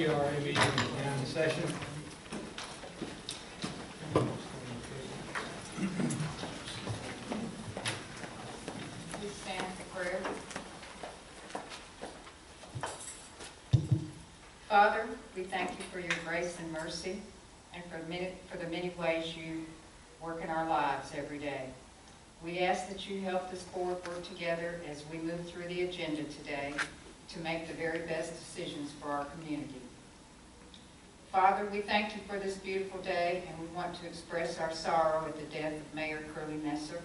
CRA meeting now in session. Please stand for prayer. Father, we thank you for your grace and mercy and for the many ways you work in our lives every day. We ask that you help this board work together as we move through the agenda today to make the very best decisions for our community. Father, we thank you for this beautiful day, and we want to express our sorrow at the death of Mayor Curly Messer.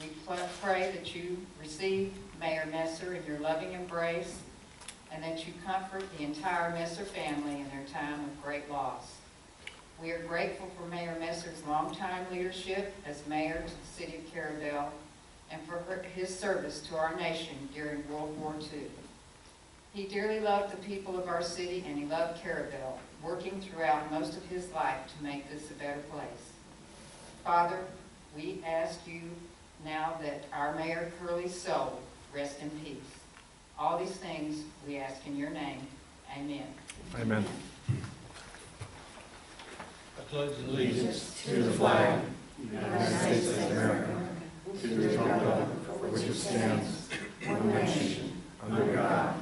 We pray that you receive Mayor Messer in your loving embrace and that you comfort the entire Messer family in their time of great loss. We are grateful for Mayor Messer's longtime leadership as mayor to the city of Carrabelle and for his service to our nation during World War II. He dearly loved the people of our city, and he loved Carrabelle, working throughout most of his life to make this a better place. Father, we ask you now that our Mayor Curly's soul rest in peace. All these things we ask in your name. Amen. Amen. I pledge allegiance To the flag of the United States of America, to the republic for which it stands, one nation, under God,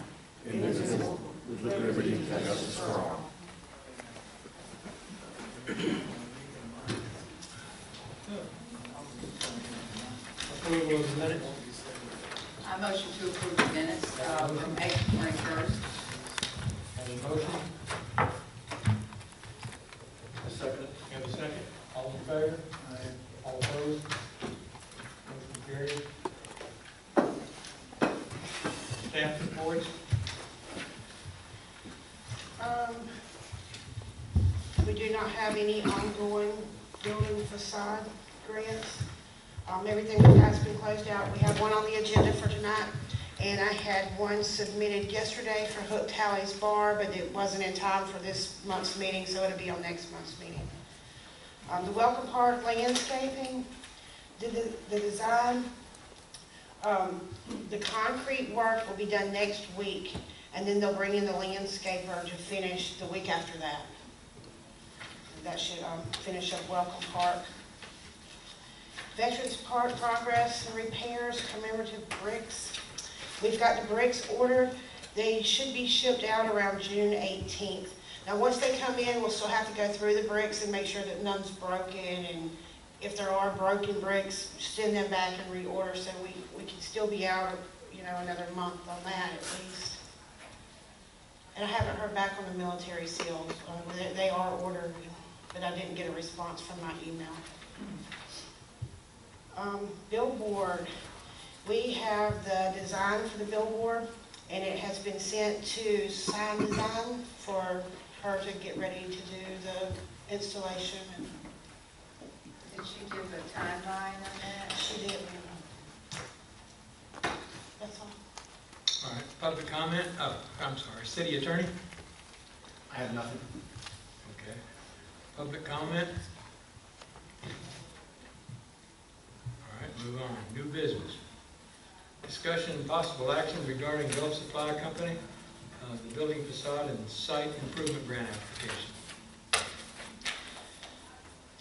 indivisible, with liberty and justice for all. approval of the minutes. I motion to approve the minutes from April 21st. Have a motion? I second it. Have a second? All in favor? All opposed? Motion carried. Staff reports. We do not have any ongoing building facade grants. Everything has been closed out. We have one on the agenda for tonight, and I had one submitted yesterday for Hook Tally's Bar, but it wasn't in time for this month's meeting, so it'll be on next month's meeting. The Welcome Park landscaping, the design, the concrete work will be done next week, and then they'll bring in the landscaper to finish the week after that. That should finish up Welcome Park. Veterans Park progress and repairs, commemorative bricks. We've got the bricks ordered. They should be shipped out around June 18th. Now once they come in, we'll still have to go through the bricks and make sure that none's broken, and if there are broken bricks, send them back and reorder, so we can still be out, another month on that at least. And I haven't heard back on the military seals. They are ordered, but I didn't get a response from my email. Billboard. We have the design for the billboard, and it has been sent to Sign Design for her to get ready to do the installation. Did she give a timeline on that? She did. That's all. All right, public comment. Oh, I'm sorry, city attorney. I have nothing. Okay. Public comment. All right, move on. New business. Discussion and possible action regarding Gulf Supply Company, the building facade and site improvement grant application.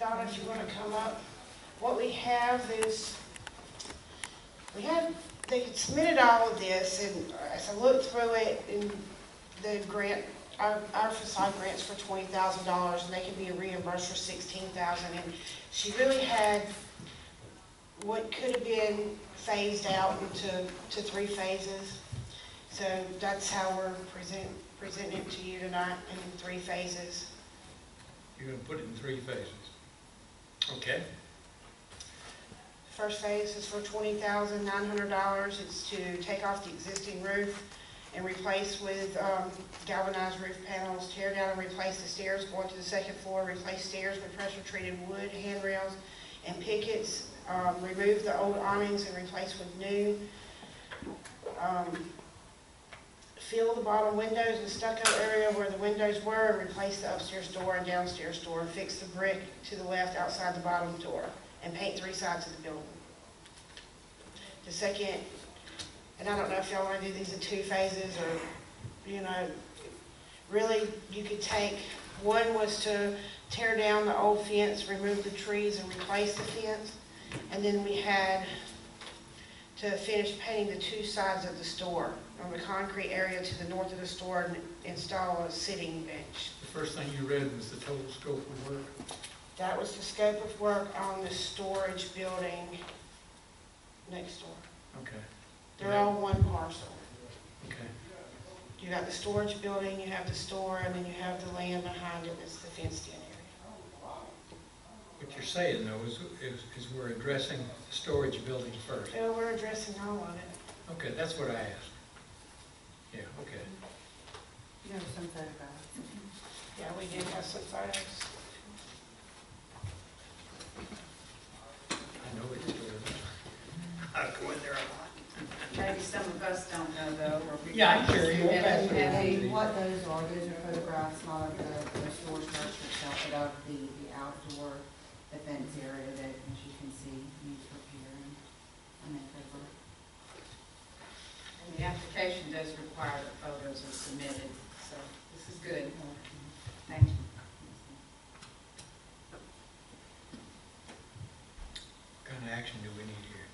Donna, if you want to come up. What we have is, they submitted all of this, and as I looked through it, and the grant, our facade grants for $20,000, and they can be reimbursed for $16,000, and she really had what could have been phased out into 3 phases. So that's how we're presenting it to you tonight, in 3 phases. You're going to put it in 3 phases. Okay. First phase is for $20,900. It's to take off the existing roof and replace with galvanized roof panels, tear down and replace the stairs going to the 2nd floor, replace stairs with pressure-treated wood, handrails, and pickets, remove the old awnings and replace with new, fill the bottom windows and stucco area where the windows were, and replace the upstairs door and downstairs door, and fix the brick to the left outside the bottom door, and paint 3 sides of the building. The second, and I don't know if y'all want to do these in 2 phases, or, really, you could take, one was to tear down the old fence, remove the trees and replace the fence. And then we had to finish painting the two sides of the store, on the concrete area to the north of the store, and install a sitting bench. The first thing you read was the total scope of work. That was the scope of work on the storage building next door. Okay. They're all one parcel. Okay. You got the storage building, you have the store, and then you have the land behind it, it's the fenced-in area. What you're saying though is we're addressing the storage building first. So we're addressing all of it. Okay, that's what I asked. Yeah, okay. You have some photographs. Yeah, we did have some photos. I know it's good. I go in there a lot. Maybe some of us don't know though, or we. Yeah, I'm sure you won't pass it around. And what those are photographs, not of the store structure itself, but of the outdoor defense area that, as you can see, needs repair and makeover. And the application does require that photos are submitted, so this is good. Thank you. What kind of action do we need here?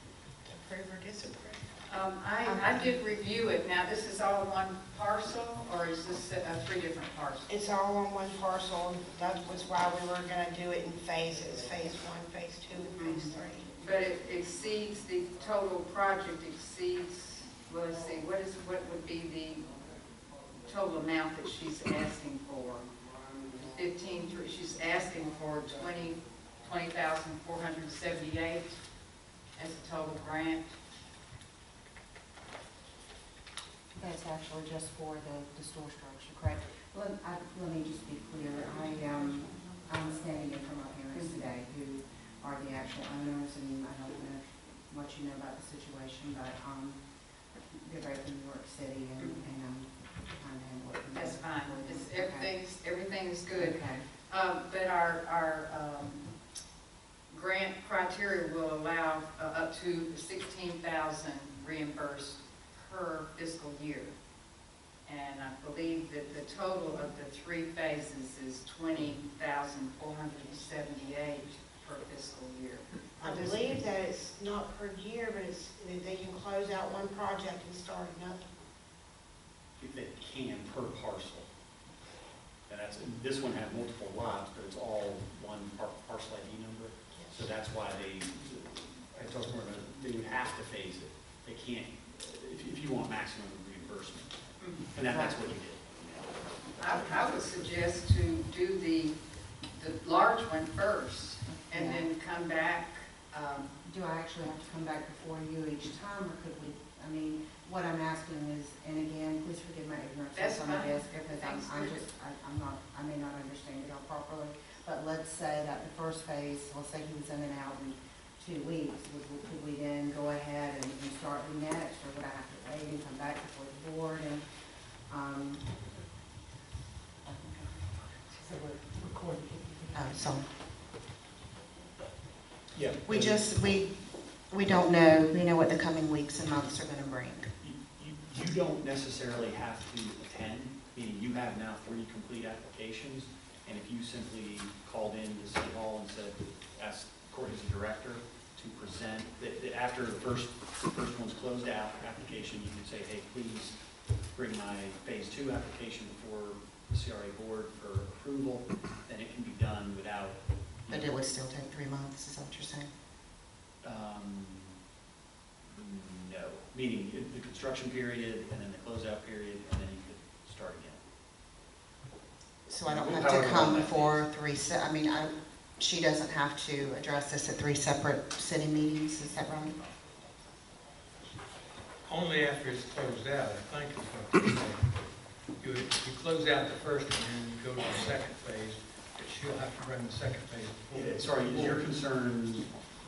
Approve or disapprove. I did review it. Now, this is all one parcel, or is this three different parcels? It's all on one parcel, that was why we were gonna do it in phases, phase 1, phase 2, and phase 3. But it exceeds, the total project exceeds, well, let's see, what would be the total amount that she's asking for? 15, she's asking for 20,478 as a total grant. That's actually just for the store structure, correct? Let me just be clear, I'm standing in for my parents today, who are the actual owners, and I don't know what you know about the situation, but, they're both in New York City, and I'm trying to handle it. That's fine. It's, Okay. everything is good. Okay. But our grant criteria will allow up to 16,000 reimbursed per fiscal year. And I believe that the total of the three phases is 20,478 per fiscal year. I believe that it's not per year, but it's, they can close out one project and start another. If they can per parcel. And that's, this one had multiple lots, but it's all one parcel ID number. So that's why I talked more about, they would have to phase it. They can't, if you want maximum reimbursement. And that's what you did. I would suggest to do the large one first and then come back. Do I actually have to come back before you each time, or could we, I mean, what I'm asking is, and again, please forgive my ignorance That's on fine. this, because I may not understand it all properly, but let's say that the first phase, let's say he was in and out in 2 weeks, could we then go ahead and start the next, or would I have to wait and come back before the board and, sorry. Yeah. We don't know, we know what the coming weeks and months are gonna bring. You don't necessarily have to attend, meaning you have now 3 complete applications, and if you simply called in to City Hall and said, asked Courtney as a director to present, after the first one's closed out, application, you could say, hey, please bring my phase 2 application before the CRA board for approval, then it can be done without. But it would still take 3 months, is that what you're saying? No, meaning the construction period, and then the closeout period, and then you could start again. So I don't have However to come long that for she doesn't have to address this at 3 separate city meetings, is that right? Only after it's closed out, I think is what you're saying. You close out the first one and you go to the second phase, but she'll have to run the second phase before. Yeah, sorry, is your concern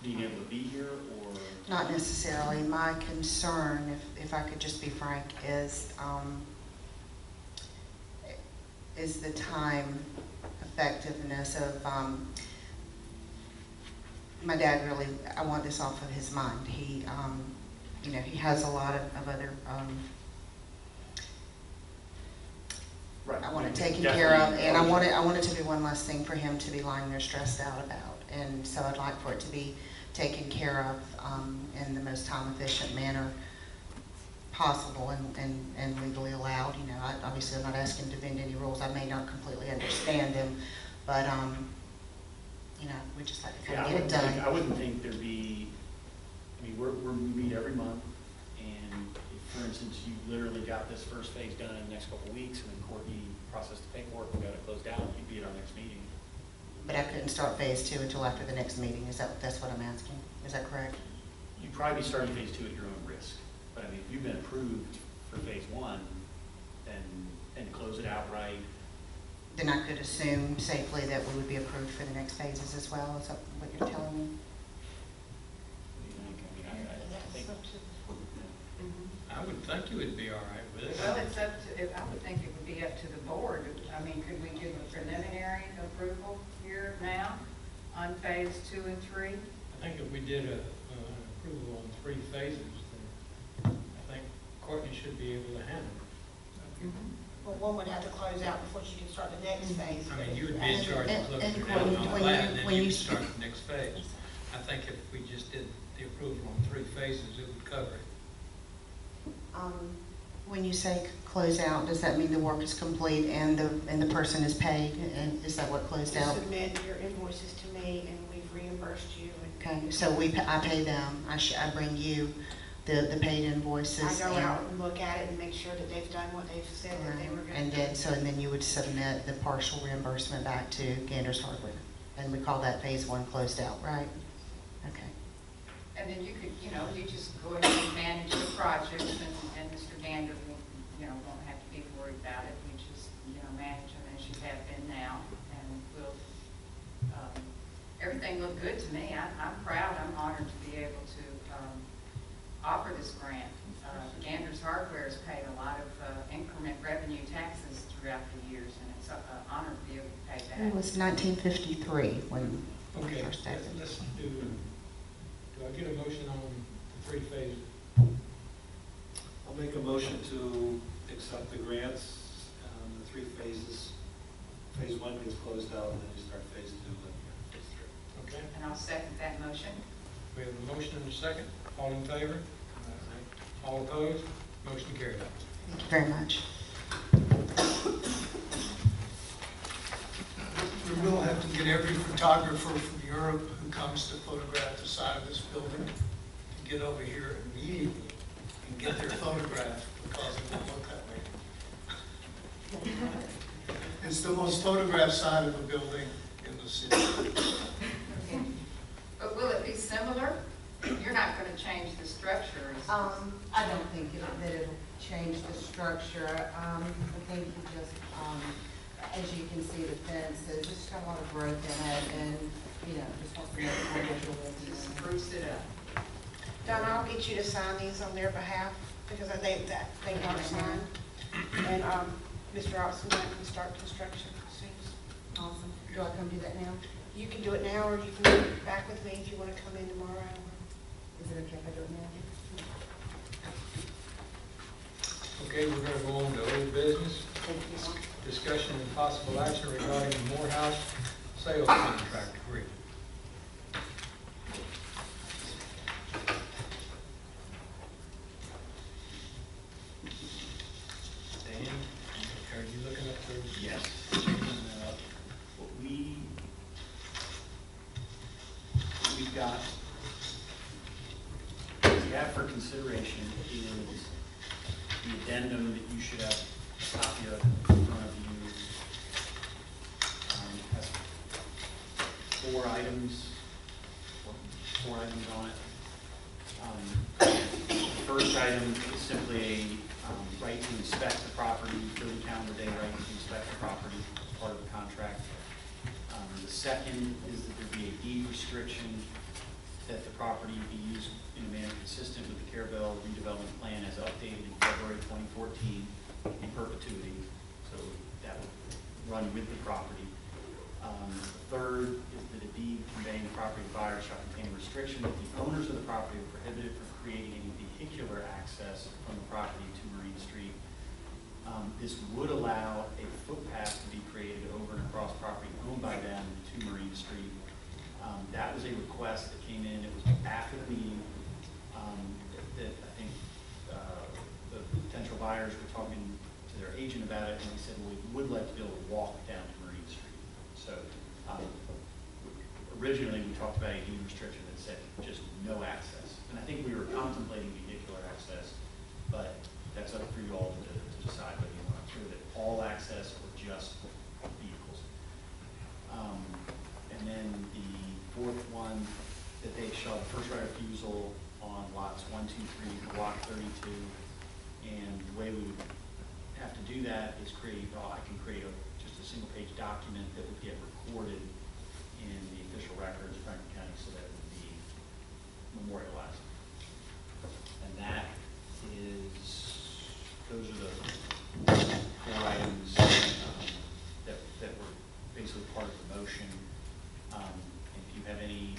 being able to be here, or? Not necessarily. My concern, if I could just be frank, is the time effectiveness of, my dad really, I want this off of his mind. He, he has a lot of other Right. I want it taken care of, Definitely. and I want it to be one less thing for him to be lying there stressed out about. And so I'd like for it to be taken care of in the most time-efficient manner possible and legally allowed. You know, obviously I'm not asking to bend any rules. I may not completely understand them, but, you know, we just like to Yeah, kind of get it done. I wouldn't think there'd be, I mean, we meet every month, and if, for instance, you literally got this first phase done in the next couple of weeks, and then Courtney processed the paperwork, we got it closed out, you'd be at our next meeting. But I couldn't start phase 2 until after the next meeting. That's what I'm asking? Is that correct? You'd probably be starting phase 2 at your own risk, but I mean, if you've been approved for phase 1, then close it outright. Then I could assume safely that we would be approved for the next phases as well. Is that what you're telling me? What do you think? I mean, I think, I would think you would be all right with it. Well, it's up to, I would think it would be up to the board. I mean, could we give a preliminary approval here now on phase 2 and 3? I think if we did an approval on 3 phases, then I think Courtney should be able to handle it. Well, one would have to close out before she can start the next phase. I mean, you would be in charge of closing And it down and all when that, you- and then when you you- would start the next phase. I think if we just did the approval on 3 phases, it would cover it. When you say close out, does that mean the work is complete and the person is paid? And is that what closed You out? submit your invoices to me and we've reimbursed you. Okay, so I pay them. I bring you the paid invoices. I go and- out and look at it and make sure that they've done what they've said that they were going to And do. then you would submit the partial reimbursement back to Gander's Hardware. And we call that phase 1 closed out, right? Okay. And then you could, you know, you just go ahead and manage the projects, and Mr. Gander will, you know, won't have to be worried about it. We just, you know, manage them as you have been now, and we'll, everything looked good to me. I'm proud, I'm honored to be able to offer this grant. Gander's Hardware has paid a lot of increment revenue taxes throughout the years, and it's an honor to be able to pay that. It was 1953 when we Okay, first started. let's do I get a motion on the 3 phases? I'll make a motion to accept the grants, the 3 phases. Phase 1 gets closed out, and then you start phase 2 and phase 3. Okay, And I'll second that motion. we have a motion and a second. All in favor? All opposed? Motion carried. Thank you very much. We will have to get every photographer from Europe who comes to photograph the side of this building to get over here immediately and get their photograph because it won't look that way. It's the most photographed side of the building in the city. Okay. But will it be similar? You're not going to change the structure, is I don't think that it'll change the structure. I think it just, as you can see, the fence, there's just got a lot of growth in it, and, you know, just wants to make it more visual. just spruce it up. Donna, I'll get you to sign these on their behalf because they want to sign. And Mr. Austin can start construction soon. Awesome. Do I come do that now? You can do it now, or you can be back with me if you want to come in tomorrow. Is it okay if I do it now? Okay, we're going to go on to old business. Discussion and possible action regarding the Morehouse sales contract agreement. Dan, are you looking up those? yes. What we've got, what we have for consideration is the addendum that you should have a copy of in front of you. Has 4 items on it. The first item is simply a right to inspect the property, 30 calendar day right to inspect the property as part of the contract. The second is that there be a deed restriction that the property be used in a manner consistent with the Carrabelle redevelopment plan as updated in February 2014 in perpetuity. So that would run with the property. The third is that a deed conveying property to buyers shall contain a restriction that the owners of the property are prohibited from creating any vehicular access from the property to Marine Street. This would allow a footpath to be created over and across property owned by them to Marine Street. That was a request that came in. It was after the meeting that I think the potential buyers were talking to their agent about it, and they said, well, we would like to be able to walk down to Marine Street. So originally we talked about a deed restriction that said just no access. And I think we were contemplating vehicular access, but that's up for you all to decide whether you want to approve it all access or just vehicles. And then the fourth one, that they shall have first right of refusal on lots 1, 2, 3, block 32. And the way we would have to do that is create, I can create just a single page document that would get recorded in the official records of Franklin County so that it would be memorialized. And that is, those are the 4 items that were basically part of the motion. If you have any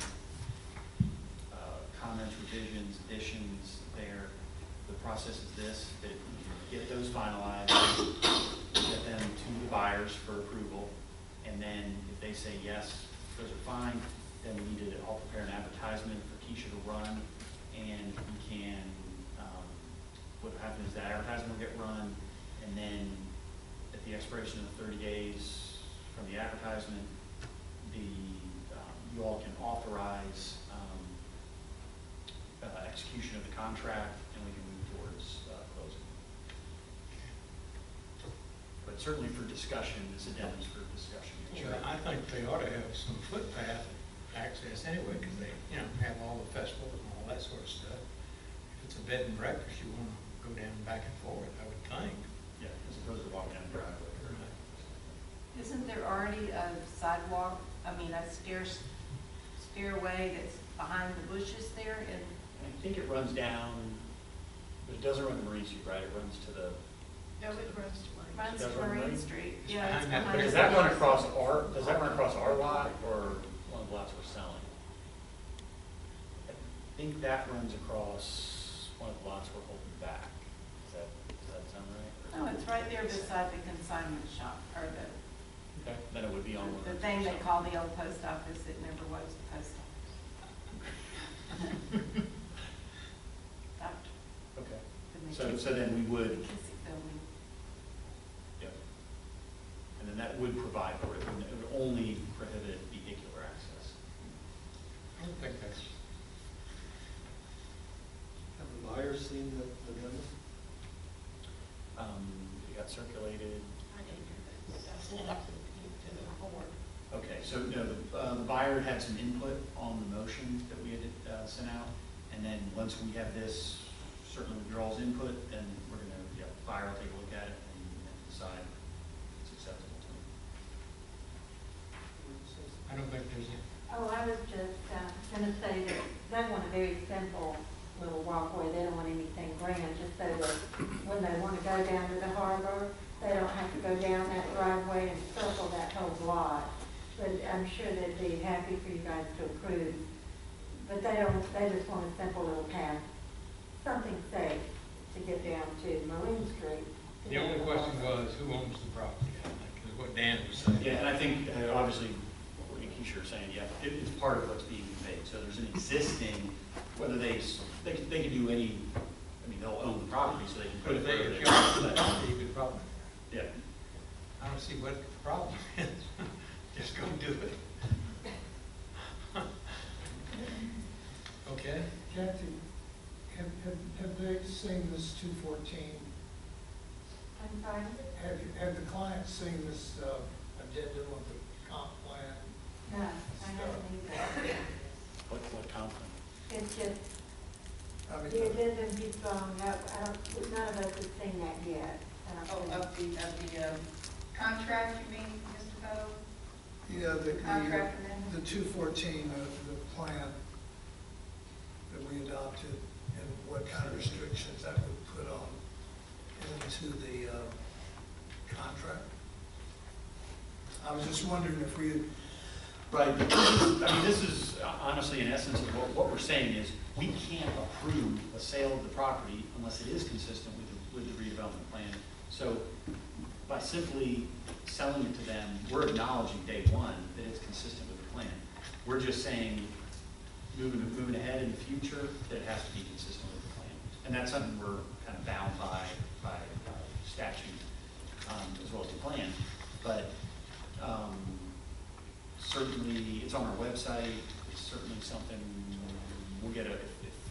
comments, revisions, additions there, the process is this, that you get those finalized, get them to the buyers for approval, and then if they say yes, those are fine, then we need to, I'll prepare an advertisement for Keisha to run, and we can, what happens is that advertisement will get run, and then at the expiration of the 30 days from the advertisement, you all can authorize execution of the contract, and we can move towards closing. But certainly for discussion, this addendum's for discussion. Well, I think they ought to have some footpath access anyway, because they, have all the festivals and all that sort of stuff. If it's a bed and breakfast, you want to go down back and forth, I would think. Yeah, as opposed to walking down the driveway. Isn't there already a sidewalk, a stairway that's behind the bushes there? And I think it runs down, but it doesn't run to Marine Street, right? It runs to the. No, it runs to Marine. runs Does to run Marine right? Street. It's Yeah, it's behind that behind. Does the that run bushes. across our lot or one of the lots we're selling? I think that runs across one of the lots we're holding back. Does that sound right? No, it's right there beside the consignment shop, or Okay, then it would be on one of the those. thing they call the old post office that never was a post office. Doctor, Okay, the so then we would, McKissick building. yep. And then that would provide for it, and it would only prohibit vehicular access. I don't think that's, Have the buyers seen the demo? It got circulated. I didn't do that. I sent it up to the board. Okay, so no, the buyer had some input on the motion that we had sent out, and then once we have this, certainly withdraws input, then we're gonna, the buyer will take a look at it and decide if it's acceptable to them. I don't think there's a, Oh, I was just going to say that they want a very simple little walkway. They don't want anything grand, just so that when they want to go down to the harbor, they don't have to go down that driveway and circle that whole block. But I'm sure they'd be happy for you guys to approve. But they just want a simple little path, something safe to get down to Marine Street. the only question was, who owns the property, I think, is what Dan was saying. Yeah, and I think, obviously, what Keisha was saying, yeah, it's part of what's being conveyed. So there's an existing, whether they can do any, I mean, they'll own the property, so they can But put if it they, wherever if they y'all want. own that property, you could probably, Yeah, I don't see what the problem is. Just go do it. Okay? Kathy, have they seen this 214? I'm sorry? Have the clients seen this addendum of the comp plan? No, I haven't either. what conflict? It's just, I mean, the addendum keeps going up. None of us have seen that yet. Oh, of the contract, you mean, Mr. Bowe? yeah, Contract amendment? the 214, the plan that we adopted, and what kind of restrictions that would put on into the contract. I was just wondering if we had. Right, this is honestly, in essence, of what we're saying is, we can't approve a sale of the property unless it is consistent with the redevelopment plan. So by simply selling it to them, we're acknowledging day one that it's consistent with the plan. We're just saying, moving ahead in the future, that it has to be consistent with the plan. And that's something we're kind of bound by statute, as well as the plan. But certainly, it's on our website. It's certainly something we'll get if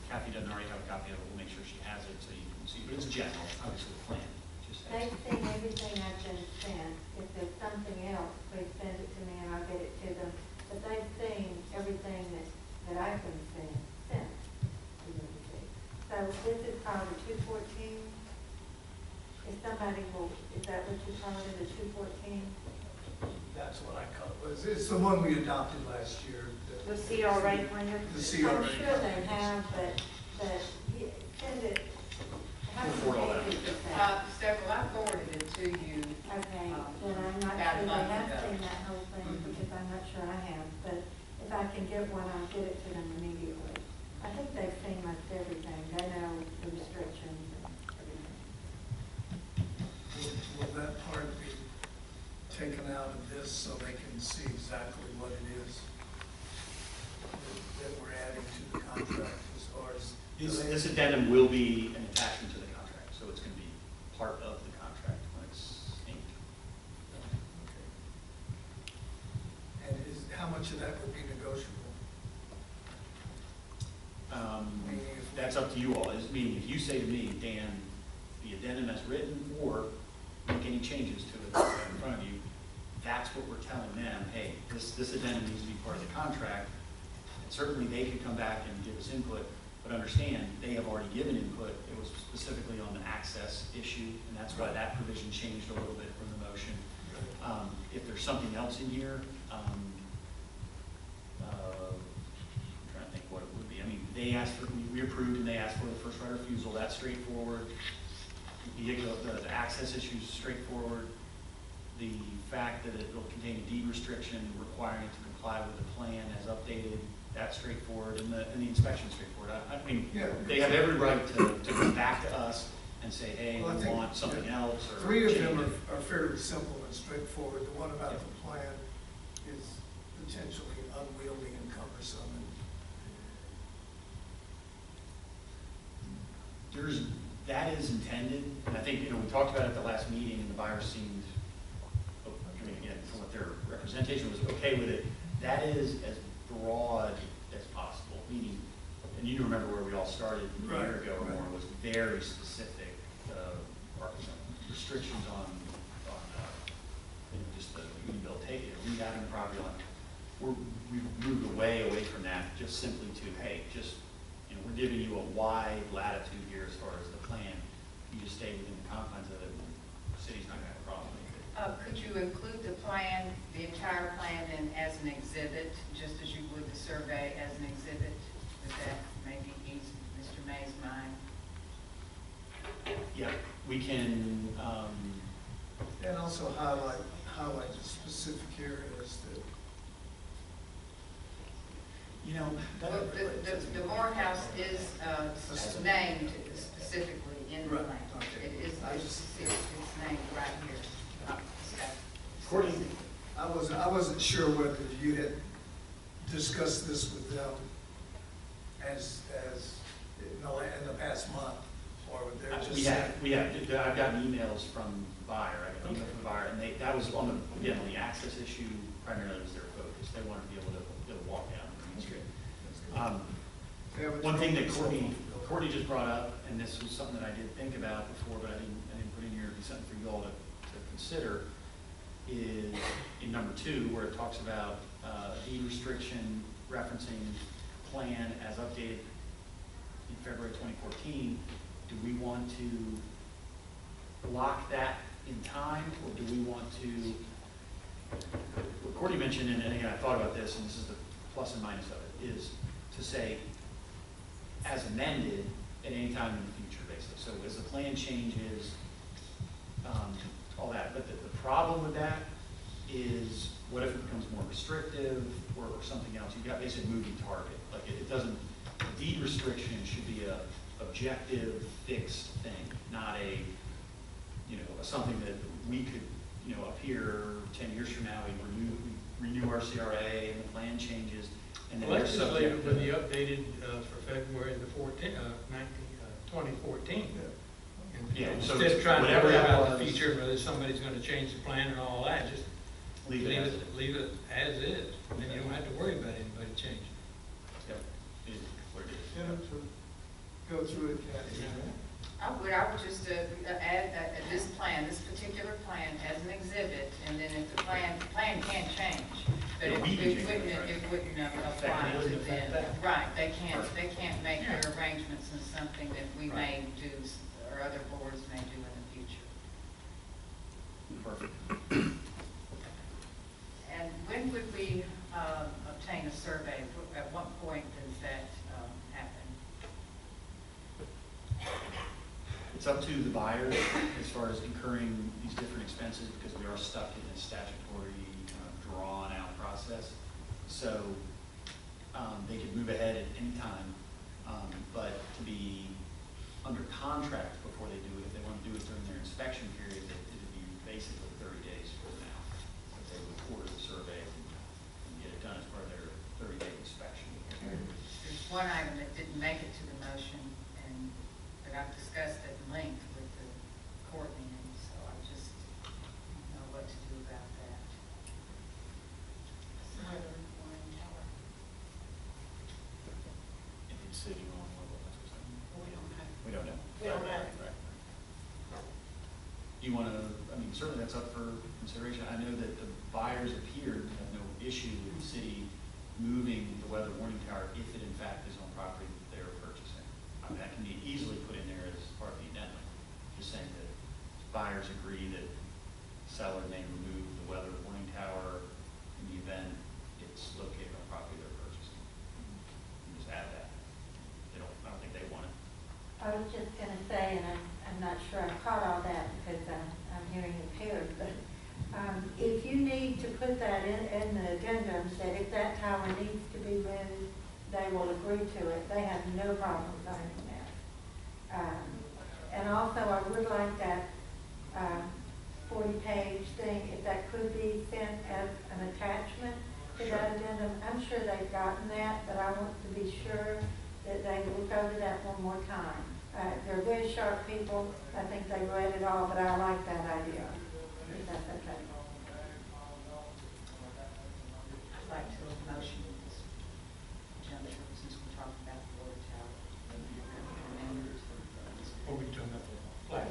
Kathy doesn't already have a copy of it, we'll make sure she has it so you can see. But it's general, obviously the plan. Just They've seen everything I've been sent. If there's something else, please send it to me and I'll get it to them. But they've seen everything that I've been sent. So this is called the 214. If somebody will, is that what you call it, the 214? That's what I call it. It's the one we adopted last year. The CRA plan? The CRA. I'm sure they have, but send it. How We'll forward all that. many pages is that? Several, I forwarded it to you. Okay, then I'm not About a sure month they have ago. seen that whole thing, because I'm not sure I have, but if I can get one, I'll get it to them immediately. I think they've seen most everything, they know the restrictions and everything. Will that part be taken out of this so they can see exactly what it is that we're adding to the contract as far as? This addendum will be an attachment to the contract, so it's going to be part of the contract when it's inked. Okay. And how much of that would be negotiable? Meaning if- That's up to you all. Meaning, if you say to me, Dan, the addendum as written, or make any changes to it that's in front of you, that's what we're telling them. Hey, this addendum needs to be part of the contract. And certainly, they could come back and give us input, but understand they have already given input. It was specifically on the access issue, and that's why that provision changed a little bit from the motion. If there's something else in here, I'm trying to think what it would be. I mean, they asked for, we approved, and they asked for the first right of refusal. That's straightforward. The access issue is straightforward. The fact that it will contain a deed restriction requiring it to comply with the plan as updated, that's straightforward, and the inspection is straightforward. I mean, Yeah. they have every right to come back to us and say, hey, Well, I we think, want something else, or Three of change them it. are fairly simple and straightforward. The one about the plan is potentially unwieldy and cumbersome. That is intended, and I think, we talked about it at the last meeting, and the buyer seemed, I mean, again, from what their representation was, okay with it. That is as broad as possible, meaning, and you remember where we all started a year ago or more, was very specific, restrictions on just the rehabilitation, rehabbing the property line. We've moved away from that, just simply to, hey, just, we're giving you a wide latitude here as far as the plan. You just stay within the confines of it, and the city's not gonna have a problem with it. Could you include the plan, the entire plan, then as an exhibit, just as you would the survey as an exhibit? Would that maybe ease Mr. May's mind? Yeah, we can, And also highlight the specific areas that. Well, the Morehouse is named specifically in the Right, plan. okay. It is, it's named right here. according, I wasn't sure whether you had discussed this with them as in the past month, or they're just saying. we have, I've gotten emails from the buyer, I got an email from the buyer, and that was on the access issue, primarily was their focus. They wanted to be able to walk down Main Street. One thing that Courtney just brought up, and this was something that I did think about before, but I didn't put in here, it'd be something for you all to consider, is in number 2, where it talks about deed restriction referencing plan as updated in February 2014. Do we want to lock that in time, or do we want to, what Courtney mentioned, and again, I thought about this, and this is the plus and minus of it, is to say, as amended at any time in the future, basically. So as the plan changes, all that. But the problem with that is, what if it becomes more restrictive or something else? You've got basically a moving target. Like it doesn't, deed restriction should be a objective, fixed thing, not a you know, something that we could, you know, up here 10 years from now, we renew our CRA and the plan changes, and then they're subject Legislative will be updated for February the 14th, 2014. And Yeah, so instead of trying to whatever worry that about the was- future, whether somebody's gonna change the plan and all that, just leave it as it. leave it as is. And then you don't have to worry about anybody changing. Yep. It is what it is. Get them to go through it, Kathy. I would just add this plan, this particular plan as an exhibit, and then if the plan can change, but Yeah, it we can change wouldn't, it, right. it wouldn't apply That to wouldn't affect them. that. Right, they can't make their arrangements in something that we Right. may do, or other boards may do in the future. Perfect. And when would we obtain a survey? At what point does that happen? It's up to the buyer as far as incurring these different expenses, because we are stuck in this statutory kind of drawn-out process. So they could move ahead at any time, but to be under contract before they do it, if they want to do it during their inspection period, it would be basically 30 days from now. That they would order the survey and get it done as part of their 30-day inspection. There's one item that didn't make it to the motion, but I've discussed at length with the Courtney, and so I just don't know what to do about that. If it's city on level, that's what I'm saying. We don't know. We don't know. Right. Do you want to, I mean, certainly that's up for consideration. I know that the buyers appeared to have no issue with the city moving the weather warning tower if it in fact is on property that they're purchasing. I mean, that can be easily put in there as part of the addendum, just saying that buyers agree that seller may remove the weather warning tower in the event it's located on property they're purchasing. You just add that. I don't think they want it. I was just gonna say, and I'm not sure I caught all that because I'm hearing impaired, but if you need to put that in the addendum, that if that tower needs to be moved, they will agree to it. They have no problem signing that. And also, I would like that 40-page thing, if that could be sent as an attachment to that addendum. I'm sure they've gotten that, but I want to be sure that they look over that one more time. They're very sharp people. I think they read it all, but I like that idea. If that's okay. I'd like to motion this juncture, since we're talking about the water tower. Or we talking about the flag?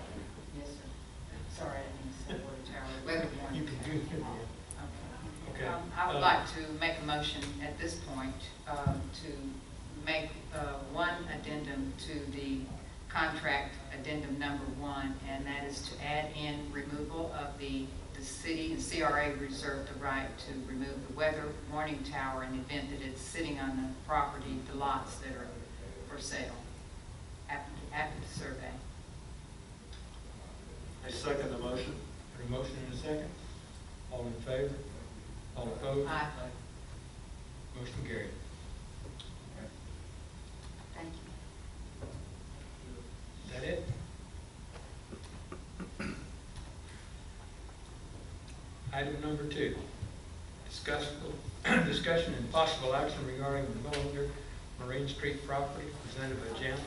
Yes, sir. Sorry, I didn't say water tower, weather warning. You can do it. Okay. Okay. I would like to make a motion at this point to make one addendum to the contract, addendum number 1, and that is to add in removal of the city and CRA reserve the right to remove the weather warning tower in the event that it's sitting on the property, the lots that are for sale after the survey. I second the motion. A motion and a second. All in favor? All opposed? Aye. Motion carried. Thank you. Is that it? Item number 2, discussion and possible action regarding the Millender Marine St property presented by Chandler.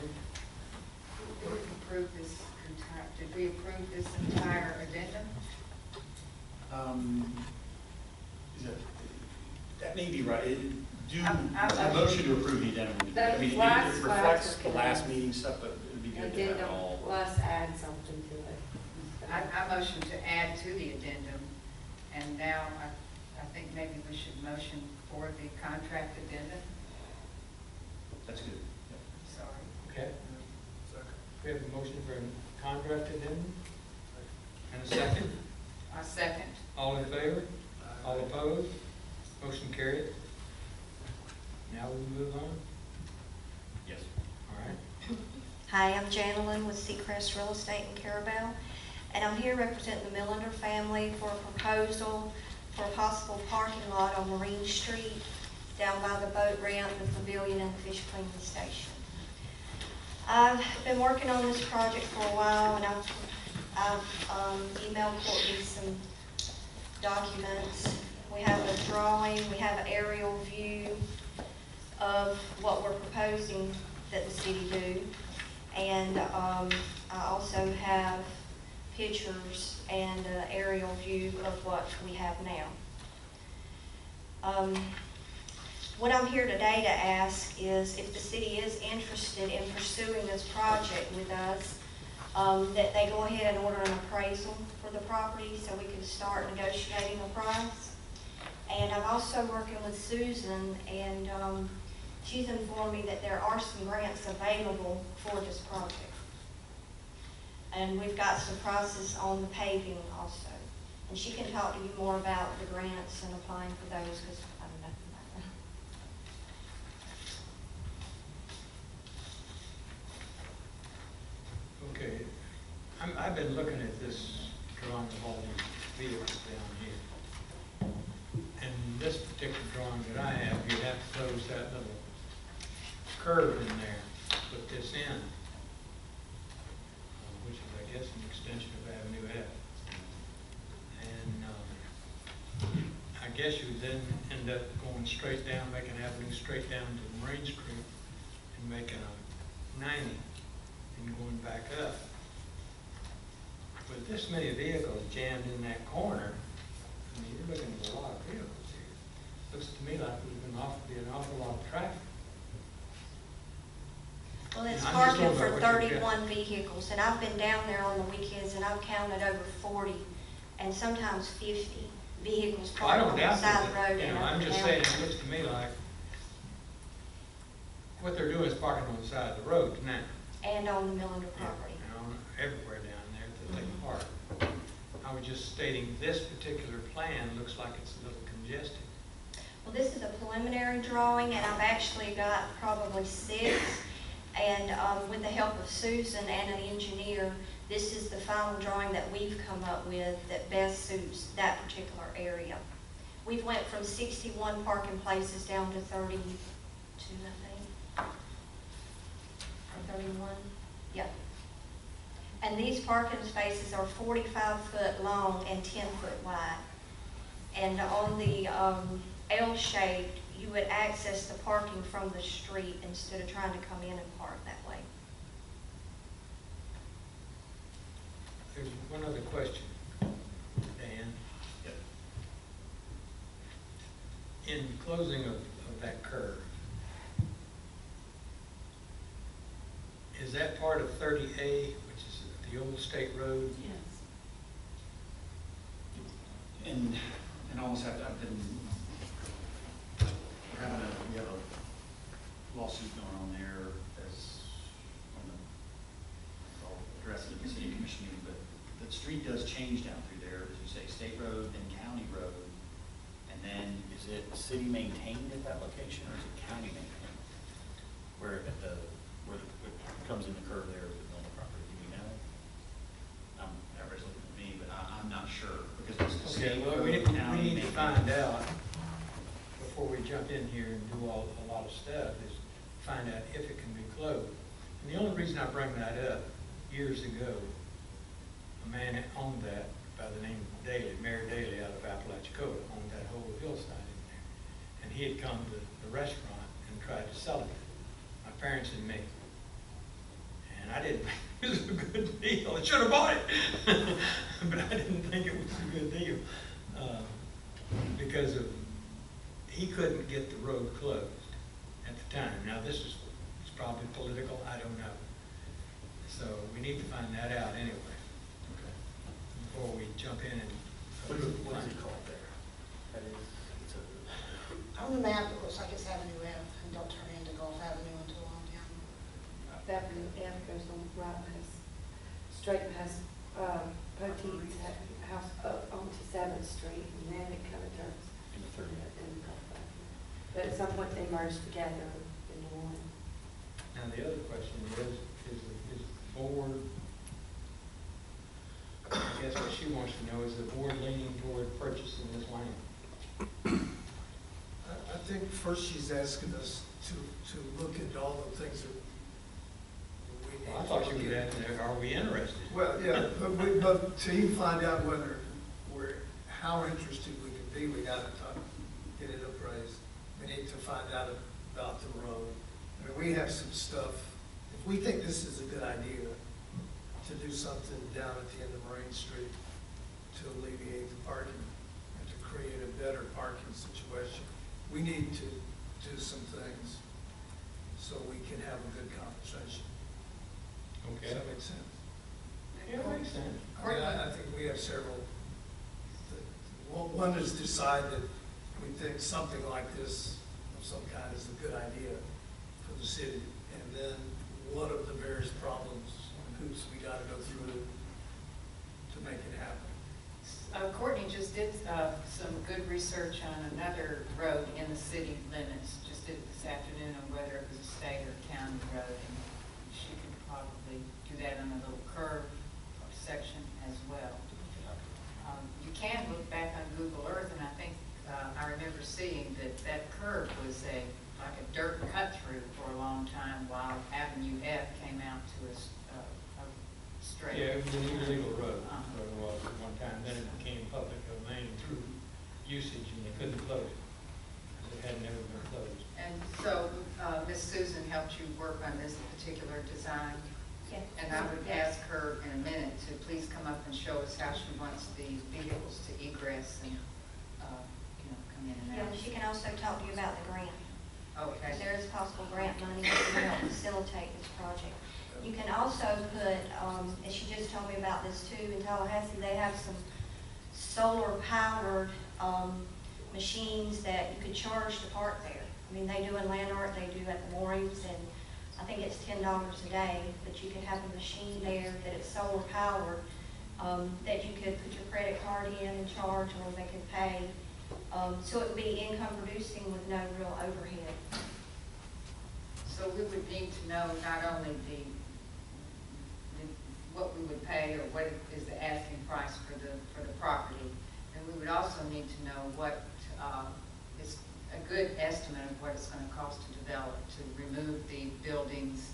Did we approve this entire addendum? That may be right. Do I'm- a motion to approve the addendum. I mean, it reflects the last meeting stuff, but it would be good to have it all. Plus add something to it. I motion to add to the addendum, and now I think maybe we should motion for the contract addendum. That's good. Yep. Sorry. Okay. We have a motion for a contract addendum and a second. I second. All in favor? All opposed? Motion carried. Now we move on. Yes. All right. Hi, I'm Janelyn with Seacrest Real Estate in Carrabelle, and I'm here representing the Millender family for a proposal for a possible parking lot on Marine Street down by the boat ramp, the pavilion, and the fish cleaning station. I've been working on this project for a while, and I've emailed Courtney some documents. We have a drawing, we have an aerial view of what we're proposing that the city do. And I also have pictures and an aerial view of what we have now. What I'm here today to ask is if the city is interested in pursuing this project with us, that they go ahead and order an appraisal for the property so we can start negotiating a price. And I'm also working with Susan, and she's informed me that there are some grants available for this project. And we've got some prices on the paving also. And she can talk to you more about the grants and applying for those, because I don't know nothing about that. Okay, I've been looking at this drawing of all these vehicles down here. And this particular drawing that I have, you have to close that little curve in there, put this in, which is, I guess, an extension of Avenue F. And I guess you then end up going straight down, making Avenue straight down to Marine Street and making a 90 and going back up. With this many vehicles jammed in that corner, I mean, you're looking at a lot of vehicles here. Looks to me like there's been an awful lot of traffic. Well, it's I'm just parking talking for about what you 31 vehicles, and I've been down there on the weekends, and I've counted over 40 and sometimes 50 vehicles Well, I parked don't on the doubt side of the that, road. you know, and up I'm and just down. saying, it looks to me like what they're doing is parking on the side of the road now. And on the Millender property. You know, everywhere down there that they park. I was just stating this particular plan looks like it's a little congested. Well, this is a preliminary drawing, and I've actually got probably 6. And with the help of Susan and an engineer, this is the final drawing that we've come up with that best suits that particular area. We've went from 61 parking places down to 32, I think. Or 31, yep. And these parking spaces are 45 foot long and 10 foot wide. And on the L-shaped, you would access the parking from the street instead of trying to come in and park that way. There's one other question, Dan. Yep. In closing of that curve, is that part of 30A, which is the old state road? Yes. And almost have to, I've been, we have a lawsuit going on there as, I'll address it in the city commission meeting, but the street does change down through there, as you say, state road, then county road. And then is it city maintained at that location, or is it county maintained? Where it comes in the curve there with the Millender property, do we know? Everybody's looking at me, but I'm not sure, because it's the Okay, state well, road, we county need to maintained. find out before we jump in here and do a lot of stuff, is find out if it can be closed. And the only reason I bring that up, years ago, a man owned that by the name of Daly, Mayor Daly out of Apalachicola, owned that whole hillside in there. And he had come to the restaurant and tried to sell it, my parents and me. And I didn't think it was a good deal. I should have bought it, but I didn't think it was a good deal because he couldn't get the road closed at the time. Now it's probably political, I don't know. So we need to find that out anyway. Okay. Before we jump in and. What is it called there? That is, it's a. On the map, it looks like it's Avenue F, and don't turn into Gulf Avenue until I'm down. Avenue F goes on right past, straight past Potteet's house up onto 7th Street, and then it kind of turns. In the third. But at some point they merge together into one. Now the other question is the board, I guess what she wants to know is the board leaning toward purchasing this land? I think first she's asking us to look at all the things that we need. Well, I thought she through that, and are we interested? Well, yeah, but to even find out how interested we can be, we gotta get it appraised. We need to find out about the road. I mean, we have some stuff, if we think this is a good idea to do something down at the end of Marine Street to alleviate the parking and to create a better parking situation, we need to do some things so we can have a good conversation. Okay. Does that make sense? Yeah, it makes sense. I mean, I think we have several. One is decide that we think something like this of some kind is a good idea for the city. And then what of the various problems and hoops we gotta go through to make it happen. Courtney just did some good research on another road in the city limits, just did it this afternoon on whether it was a state or county road. And she could probably do that on a little curve section as well. You can look back on Google Earth, and I think I remember seeing that curve was like a dirt cut through for a long time while Avenue F came out to a straight. Yeah, it was an illegal road, so it was at one time, then it became public domain through usage, and they couldn't close it, because it had never been closed. And so Miss Susan helped you work on this particular design? Yes. And I would ask her in a minute to please come up and show us how she wants the vehicles to egress and, come in and Yeah, out. she can also talk to you about the grant. Okay. There is possible grant money that can help facilitate this project. You can also put, and she just told me about this too, in Tallahassee, they have some solar-powered machines that you could charge to park there. I mean, they do in Lanark, they do at the moorings, and I think it's $10 a day, but you could have a machine there that it's solar powered, that you could put your credit card in and charge, or they could pay. So it would be income producing with no real overhead. So we would need to know not only what we would pay or what is the asking price for the property, and we would also need to know what is a good estimate of what it's going to cost to develop, to remove the buildings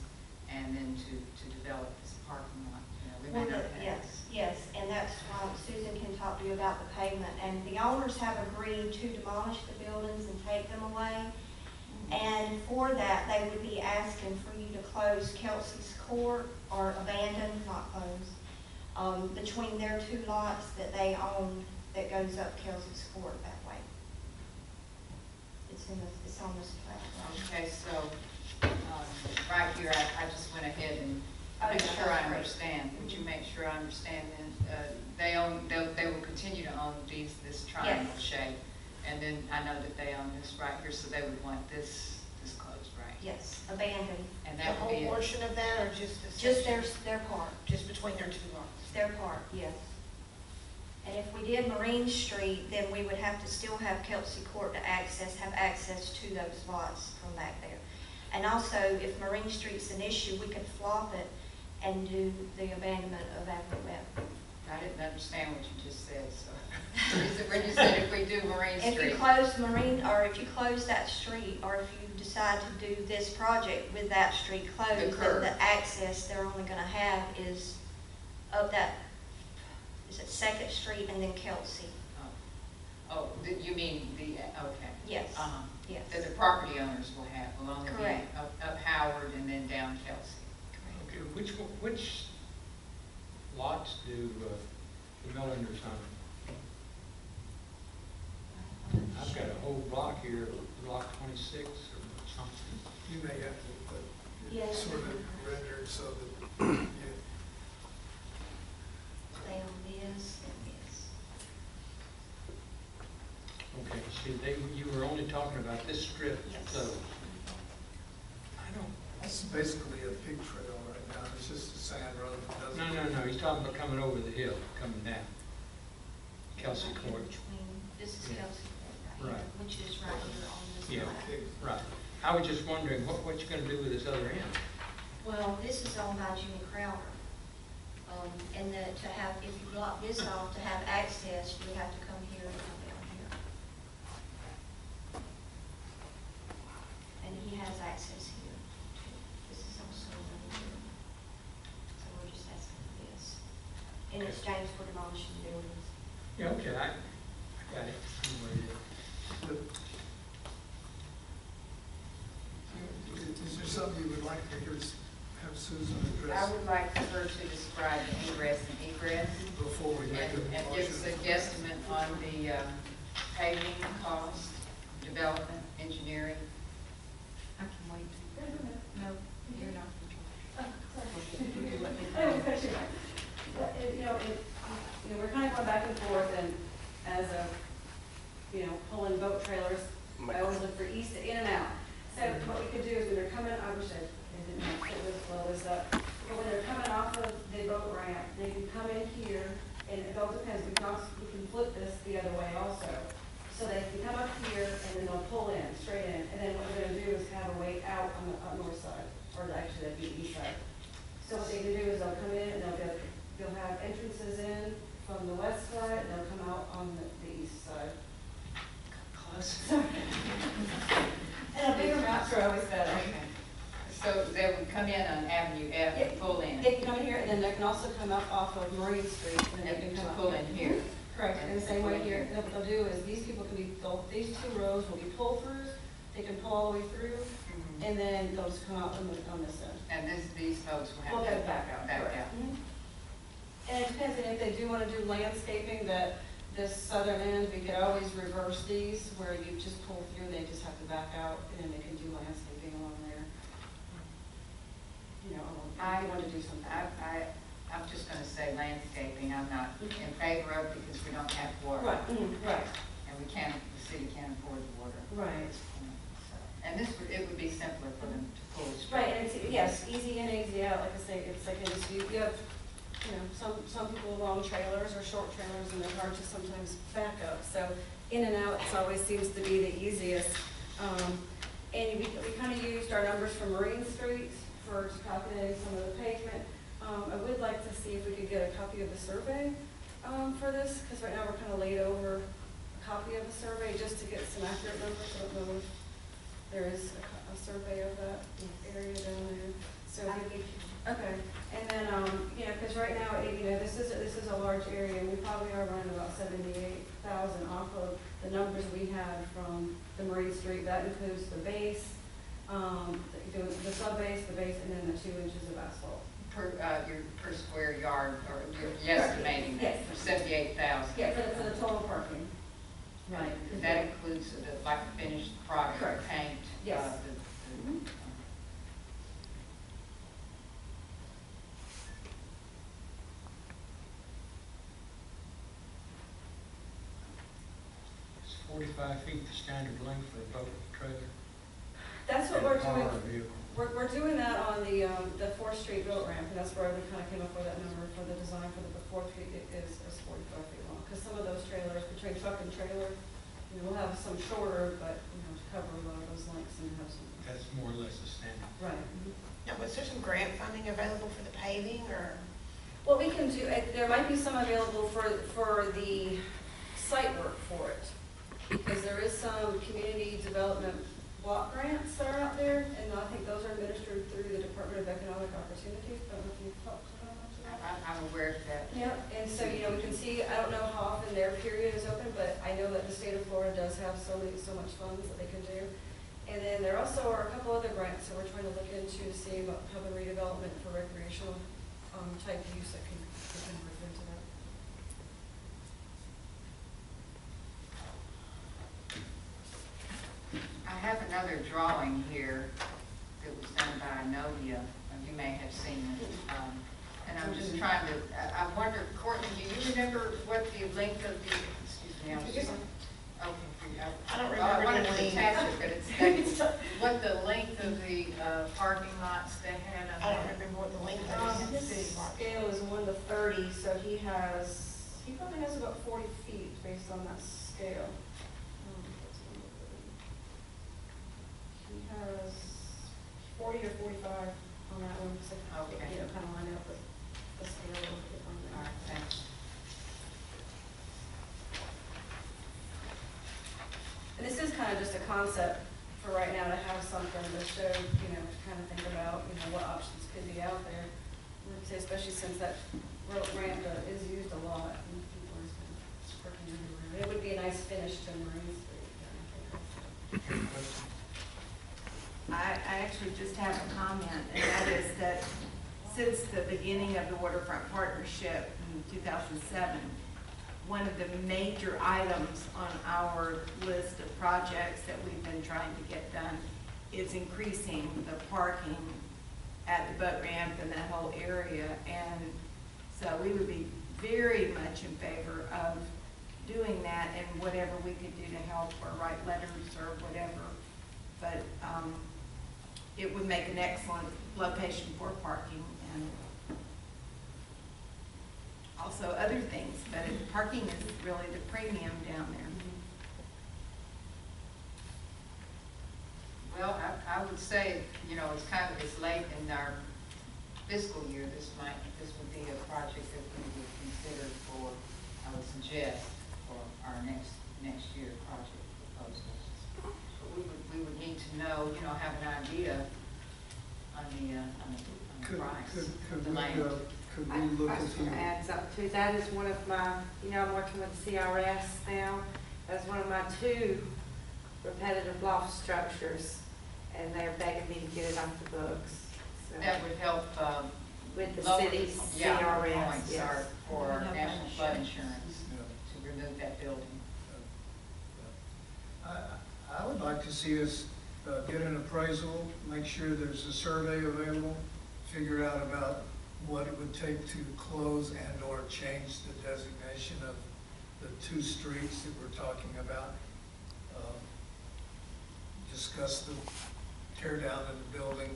and then to develop this parking lot. We may not have. Yes, and that's why Susan can talk to you about the pavement. And the owners have agreed to demolish the buildings and take them away. And for that, they would be asking for you to close Kelsey's Court, or abandon, not close, between their two lots that they own that goes up Kelsey's Court that way. It's on this platform. Okay, so right here, I just went ahead and make sure I understand. Would you make sure I understand then? They will continue to own this triangle shape, and then I know that they own this right here, so they would want this closed, right? Yes, abandoned. And The that would whole be it. portion of that, or just the Just section? their part. Just between their two lots? Their part, yes. And if we did Marine Street, then we would have to still have Kelsey Court to have access to those lots from back there. And also, if Marine Street's an issue, we could flop it and do the abandonment of Avenue F. I didn't understand what you just said, so. When you said if we do Marine Street. If you close Marine, or if you close that street, or if you decide to do this project with that street closed, then the access they're only gonna have is up that, is it 2nd Street and then Kelsey? Oh, you mean okay. Yes, yes. That the property owners will only be Correct. up Howard and then down Kelsey. Okay, which lots do the Millender's own? I've got a whole block here, block 26 or something. You may have to put Yes. sort of render it so that, They own this and this. Okay, see, you were only talking about this strip, Yes. so that's basically a pig trail right now. It's just a sand road that doesn't. No, he's talking about coming over the hill, coming down. Kelsey Right here Court. between, this is Yeah. Kelsey Court right here, Right. which is right here on this Yeah. line. Okay. Right. I was just wondering, what you gonna do with this other end? Well, this is owned by Jimmy Crowder. And that to have, if you block this off, to have access, you would have to come here and come down here. And he has access here. This is also over here. in exchange for demolishing buildings. Yeah, okay, I got it. I know what it is. Is there something you would like to hear, have Susan I address would like her to describe the ingress and egress before we make and a give us a motion? guesstimate on the paving cost, development, engineering. I can wait. No, you're not. We're kind of going back and forth, and as a, pulling boat trailers, I always look for east, in and out. So what we could do is when they're coming, I wish I didn't have to blow this up, but when they're coming off of the boat ramp, they can come in here, and it all depends, we can flip this the other way also. So they can come up here, and then they'll pull in, straight in, and then what we're gonna do is have a way out on the north side, or actually that'd be the east side. So what they can do is they'll come in, and they'll have entrances in from the west side, and they'll come out on the east side. Close. And a bigger maps are always better. Okay. So they would come in on Avenue F and pull in. They can come in here, and then they can also come up off of Marine Street, and then they can To come pull up. in here. Correct, and the same way here, what they'll do is, these people can be, these two rows will be pull-throughs, they can pull all the way through, and then they'll just come out on this end. And these folks will have We'll to go back out. Back correct. out. Mhm. And it depends, and if they do want to do landscaping, that this southern end, we could always reverse these, where you just pull through, they just have to back out, and then they can do landscaping along there. If you want to do something. I'm just gonna say landscaping, I'm not in favor of because we don't have water. Right, right, And the city can't afford the water. right. And it would be simpler for them to pull it straight. Right, and it's, yes, easy in, easy out, like I say, it's like, you have, some people along trailers or short trailers, and they're hard to sometimes back up, so in and out, it always seems to be the easiest. And we kind of used our numbers from Marine Street for calculating some of the pavement. I would like to see if we could get a copy of the survey, for this, because right now we're kind of laid over a copy of the survey, just to get some accurate numbers. I don't know if there is a survey of that area down there. So, okay, and then, because right now, this is a large area, and we probably are running about 78,000 off of the numbers we had from the Marine Street. That includes the base, the sub-base, the base, and then the 2 inches of asphalt. Per square yard, or you're estimating Yes. for 78,000. Yeah, for the total parking. Right. That includes like finished product, Correct. paint. Yes. Is 45 feet the standard length for a boat trailer? That's what we're doing. Car or vehicle? We're doing that on the 4th Street boat ramp, and that's where we kind of came up with that number for the design for the 4th Street is 45 feet long. Because some of those trailers, between truck and trailer, we'll have some shorter, but, to cover a lot of those lengths and have some. That's more or less the standard. Right. Now, was there some grant funding available for the paving, or? What we can do, there might be some available for the site work for it. Because there is some community development block grants that are out there, and I think those are administered through the Department of Economic Opportunity. I don't know if you've talked to them much about that. I'm aware of that. Yep, and so, we can see, I don't know how often their period is open, but I know that the state of Florida does have so much funds that they can do. And then there also are a couple other grants that we're trying to look into to see about having redevelopment for recreational type use that can refer to that. I have another drawing here that was done by Inovia, and you may have seen it. And I'm just trying to, I wonder, Courtney, do you remember what the length of the, excuse me, I'm just, okay. I don't I remember wanted the to length. attach it, but it's, what the length of the parking lots they had on I don't there. remember what the length of it His is. scale is 1 to 30, so he probably has about 40 feet based on that scale. He has 40 or 45 on that one, so, Okay. kind of line up with the scale on All there. right, thanks. And this is kind of just a concept for right now, to have something to show, to kind of think about, what options could be out there. would say especially since that ramp is used a lot and people are kind of parking everywhere. It would be a nice finish to Marine Street. I actually just have a comment, and that is that since the beginning of the Waterfront Partnership in 2007, one of the major items on our list of projects that we've been trying to get done is increasing the parking at the boat ramp and that whole area. And so we would be very much in favor of doing that and whatever we could do to help or write letters or whatever. But it would make an excellent location for parking and also other things, but parking is really the premium down there. Well, I would say, you know, it's late in our fiscal year. This would be a project that we would consider for, I would suggest, for our next year project proposals. But we would need to know, you know, have an idea on the price of the land. Could I we look was at going to add something too. That is one of my, you know, I'm working with CRS now. That's one of my 2 repetitive loft structures, and they're begging me to get it off the books. So, That would help, with the lower- city's yeah, CRS, points yes. are for We'll have national that flood insurance. insurance to remove that building. I would like to see us get an appraisal, make sure there's a survey available, figure out about what it would take to close and or change the designation of the 2 streets that we're talking about. Discuss the tear down of the building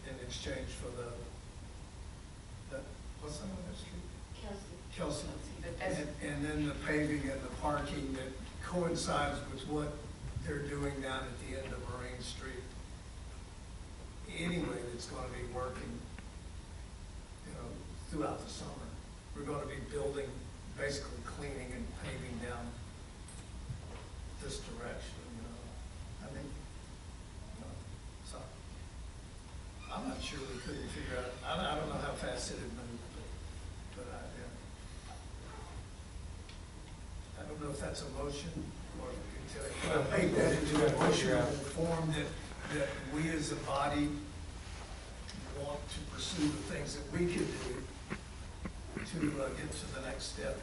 in exchange for what's the name of that street? Kelsey. But that's- And then the paving and the parking that coincides with what they're doing down at the end of Marine Street. Anyway, that's going to be working, you know, throughout the summer. We're going to be building, basically cleaning and paving down this direction, you know. I think, so, I'm not sure we couldn't figure out, I don't know how fast it would move, but yeah. I don't know if that's a motion, or if we can make that into a motion form that we as a body want to pursue the things that we can do to get to the next step.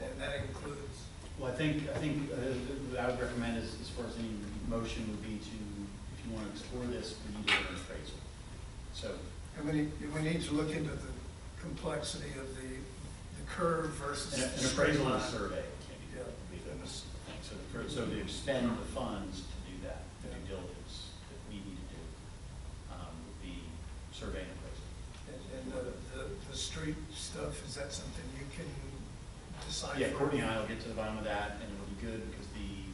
And that includes. Well, I think what I would recommend is, as far as any motion would be to, if you want to explore this, we need to do an appraisal. So. And we need to look into the complexity of the curve versus. An appraisal and a survey. So to expend the funds to do that, the due diligence that we need to do, would be survey and appraisal. And the street stuff, is that something you can decide? Yeah, Courtney and I will get to the bottom of that, and it'll be good because we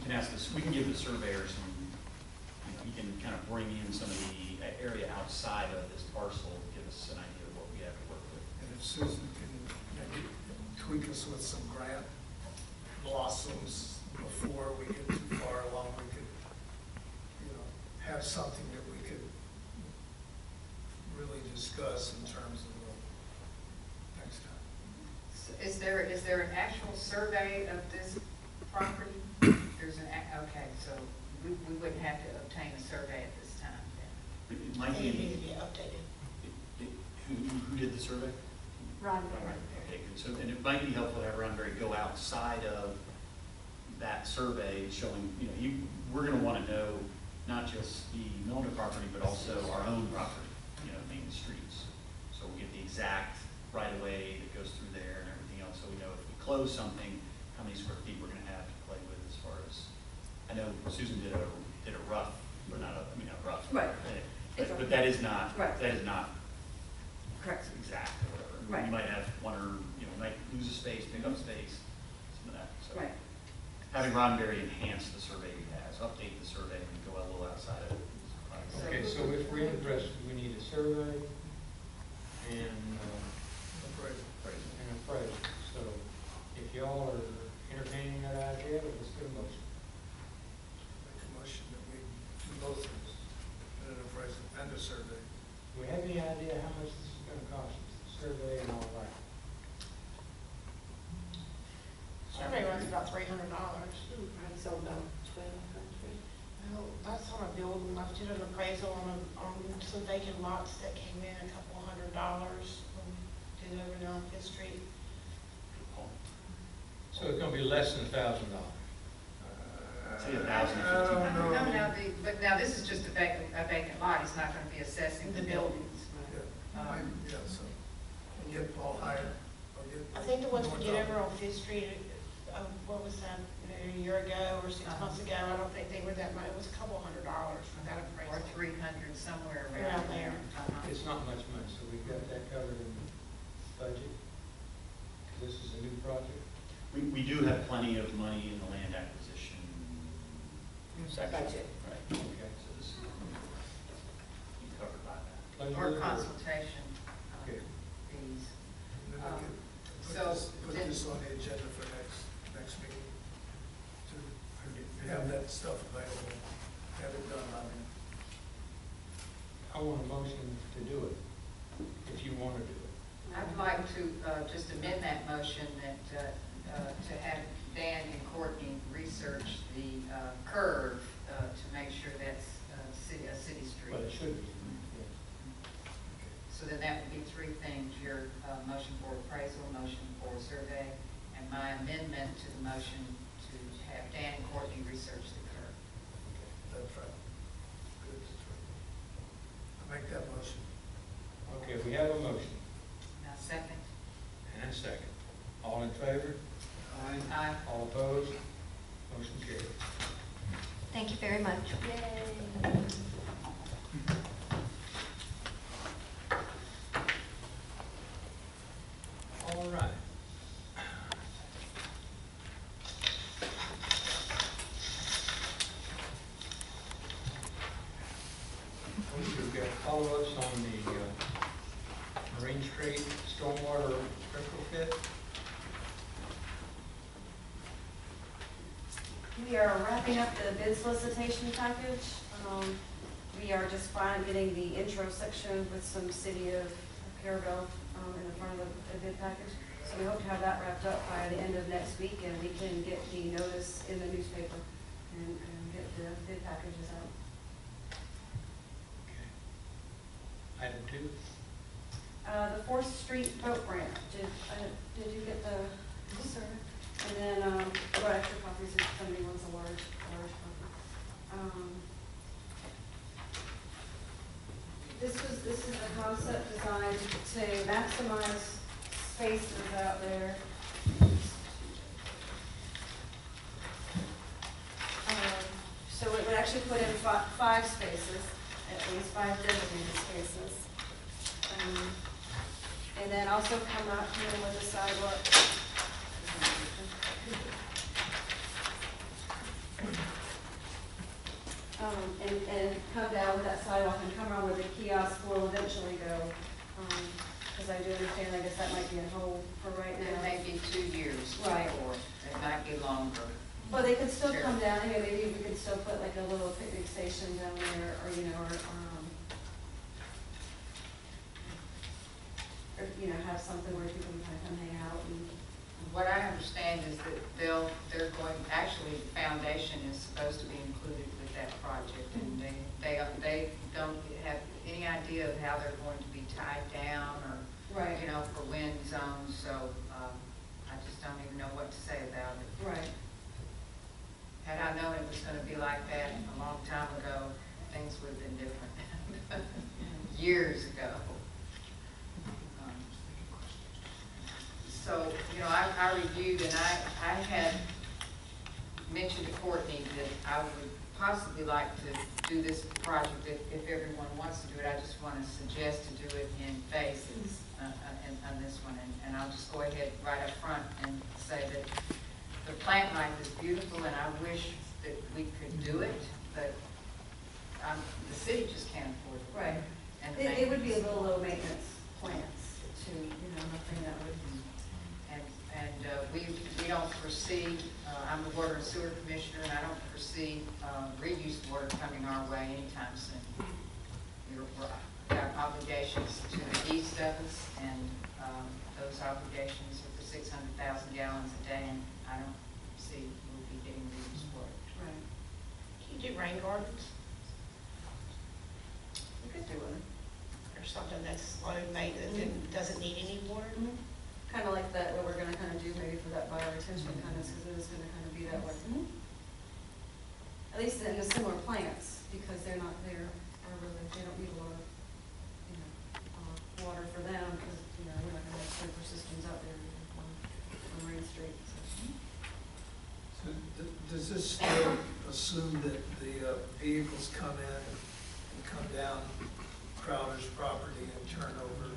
can ask this, we can give the surveyor some, you know, he can kind of bring in some of the area outside of this parcel, give us an idea of what we have to work with. And if Susan can maybe tweak us with some grant blossoms before we get too far along, we could, you know, have something that we could really discuss in terms of next time. So is there an actual survey of this property? There's okay, so we wouldn't have to obtain a survey at this time then. It might It needs be, to be updated. who did the survey? Right. Okay, good. So, and it might be helpful to have Ronberry go outside of that survey showing, you know, we're going to want to know not just the Millender property, but also our own property, you know, main streets. So we'll get the exact right of way that goes through there and everything else. So we know if we close something, how many square feet we're going to have to play with as far as, I know Susan did a rough, but not a rough. Right. But that is not, Right. that is not Correct. exact or whatever. Right. You might have one or, you know, might lose a space, pick up space, some of that. So Right. having Ronberry enhance the survey he has, update the survey and go a little outside of it. Okay, so if we're interested, we need a survey and an appraisal. So if y'all are entertaining that idea, let's do a motion. $300. I sold about 1,200. Well, that's on a building, I did an appraisal on some vacant lots that came in $200 when we did over there on Fifth Street. So it's gonna be less than $1,000. Say 1,000 to I don't 1,500. know. No, now, but now this is just a vacant lot, he's not gonna be assessing the buildings. Yeah, yeah, so, get Paul higher, or get. I think the ones we did over on Fifth Street, what was that, a year ago or 6 months ago, I don't think they were that much, it was $200 for that Or appraisal. 300, somewhere Around around there. there. Uh-huh. It's not much money, so we've got that covered in the budget. This is a new project. We do have plenty of money in the land acquisition section. Budget. Right, okay, so this is covered by that. Plenty Or of room. consultation Okay. fees. And then we can So put then- this on the agenda for next meeting, to have that stuff available, have it done, I mean. I want a motion to do it, if you want to do it. I'd like to just amend that motion that, to have Dan and Courtney research the curve to make sure that's a city street. Well, it should be. So then that would be three things, your motion for appraisal, motion for survey, and my amendment to the motion to have Dan and Courtney research the curve. That's right. Good, that's right. I make that motion. Okay, we have a motion Now, second? and a second. All in favor? Aye. All opposed? Motion carried. Thank you very much. All right. We've got follow-ups on the Marine Street stormwater retrofit. We are wrapping up the bid solicitation package. We are just finally getting the intro section with some City of Carrabelle in the front of the bid package. So we hope to have that wrapped up by the end of next week, and we can get the notice in the newspaper and get the bid packages out. Okay. Item 2. The 4th Street boat ramp, did you get the, sir? And then, what extra copies if somebody wants a large copy. This is a concept designed to maximize spaces out there. So it would actually put in 5 spaces, at least 5 designated spaces. And then also come in with a sidewalk. And come down with that sidewalk and come around where the kiosk will eventually go. Because I do understand, I guess that might be a hold for right It now. may be 2 years Right. before, it might be longer. But they could still Sure. come down here, maybe we could still put like a little picnic station down there, or, have something where people can kind of come hang out and. What I understand is that they're going, actually, foundation is supposed to be included with that project, and they don't have any idea of how they're going to be tied down, or, Right. for wind zones, so, I just don't even know what to say about it. Right. Had I known it was gonna be like that a long time ago, things would have been different, years ago. So, I reviewed, and I had mentioned to Courtney that I would possibly like to do this project if everyone wants to do it. I just want to suggest to do it in phases on this one, and I'll just go ahead right up front and say that the plant life is beautiful, and I wish that we could do it, but the city just can't afford it. Right. And It would be a little low maintenance plants to, nothing that would. And we don't foresee, I'm the Water and Sewer Commissioner, and I don't foresee reuse water coming our way anytime soon. We've got obligations to the east of us, and those obligations are for 600,000 gallons a day, and I don't see see, we'll be getting readings for it. Right. Can you do rain gardens We could do one. or something that's low maintenance and doesn't need any water? Kind of like that, what we're gonna kind of do maybe for that bioretention kind of, because it is gonna kind of be that way. At least in the similar plants, because they're not, they don't need a lot of, water for them, because, we're not gonna have sprinkler systems out there on Marine Street. So does this still assume that the vehicles come in and come down Crowder's property and turn over?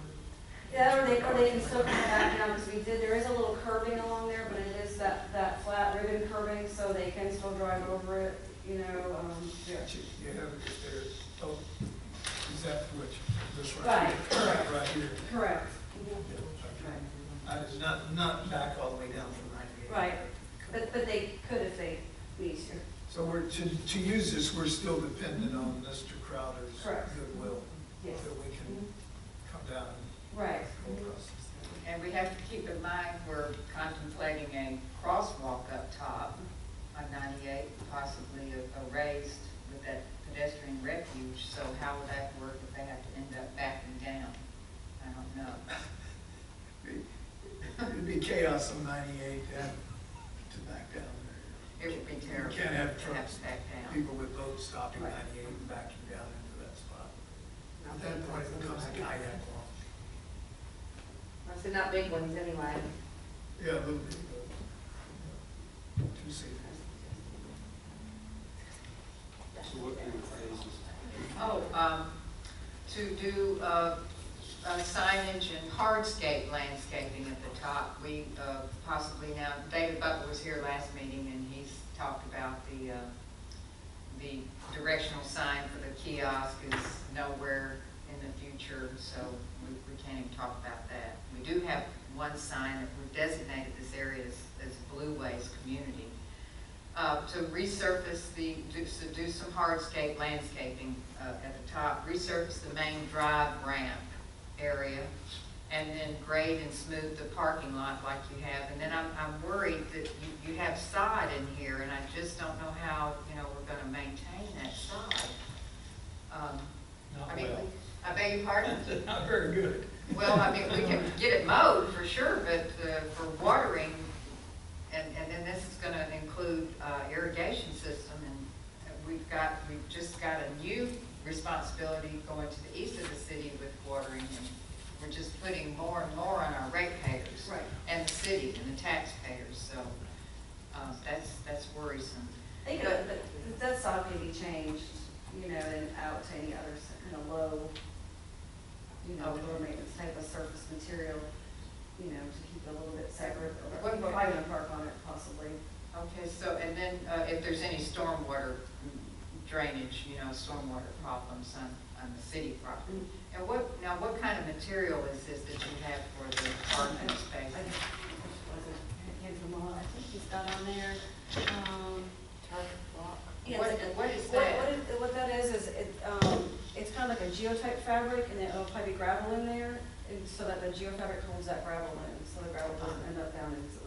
Yeah, or they can still come back down, because there is a little curbing along there, but it is that flat ribbon curbing, so they can still drive over it, Yeah, you have it just there. Oh, is that which, this right Right, here? correct. Right here. Correct. Not back all the way down from 98. Right, but they could if they please you. So we're, to use this, we're still dependent on Mr. Crowder's Correct. goodwill. Yes. That we can come down Right. and go across. And we have to keep in mind, we're contemplating a crosswalk up top on 98, possibly a raised with that pedestrian refuge. So how would that work if they have to end up backing down? I don't know. It'd be chaos on 98 to back down there. It would be terrible. You can't have to trucks, to back down. people with boats stopping Right. 98 and backing down into that spot. At that point, it becomes a kayak launch. I said not big ones anyway. Yeah, a little bit, but two-seater. So what kind of phases? To do signage and hardscape landscaping at the top. We possibly now, David Butler was here last meeting and he's talked about the directional sign for the kiosk is nowhere in the future, so we can't even talk about that. We do have one sign that we've designated this area as Blue Ways Community. To resurface do some hardscape landscaping at the top, resurface the main drive ramp area, and then grade and smooth the parking lot like you have. And then I'm worried that you have sod in here, and I just don't know how, we're gonna maintain that sod. Not I mean, well. I beg your pardon? Not very good. Well, I mean, we can get it mowed for sure, but for watering, and then this is gonna include irrigation system, and we've just got a new responsibility going to the east of the city with watering, and we're just putting more and more on our ratepayers. Right. And the city and the taxpayers, so that's worrisome. I think that sod can be changed, and out to any other kind of low, lower maintenance type of surface material, to keep it a little bit separate. What Or about- probably gonna park on it possibly. Okay, so, and then if there's any stormwater drainage, stormwater problems on the city property. And what kind of material is this that you have for the parking space? I think he's got on there, target block. What is that? What that is it's kind of like a geotype fabric, and it'll probably be gravel in there, and so that the geofabric holds that gravel in, so the gravel doesn't end up down into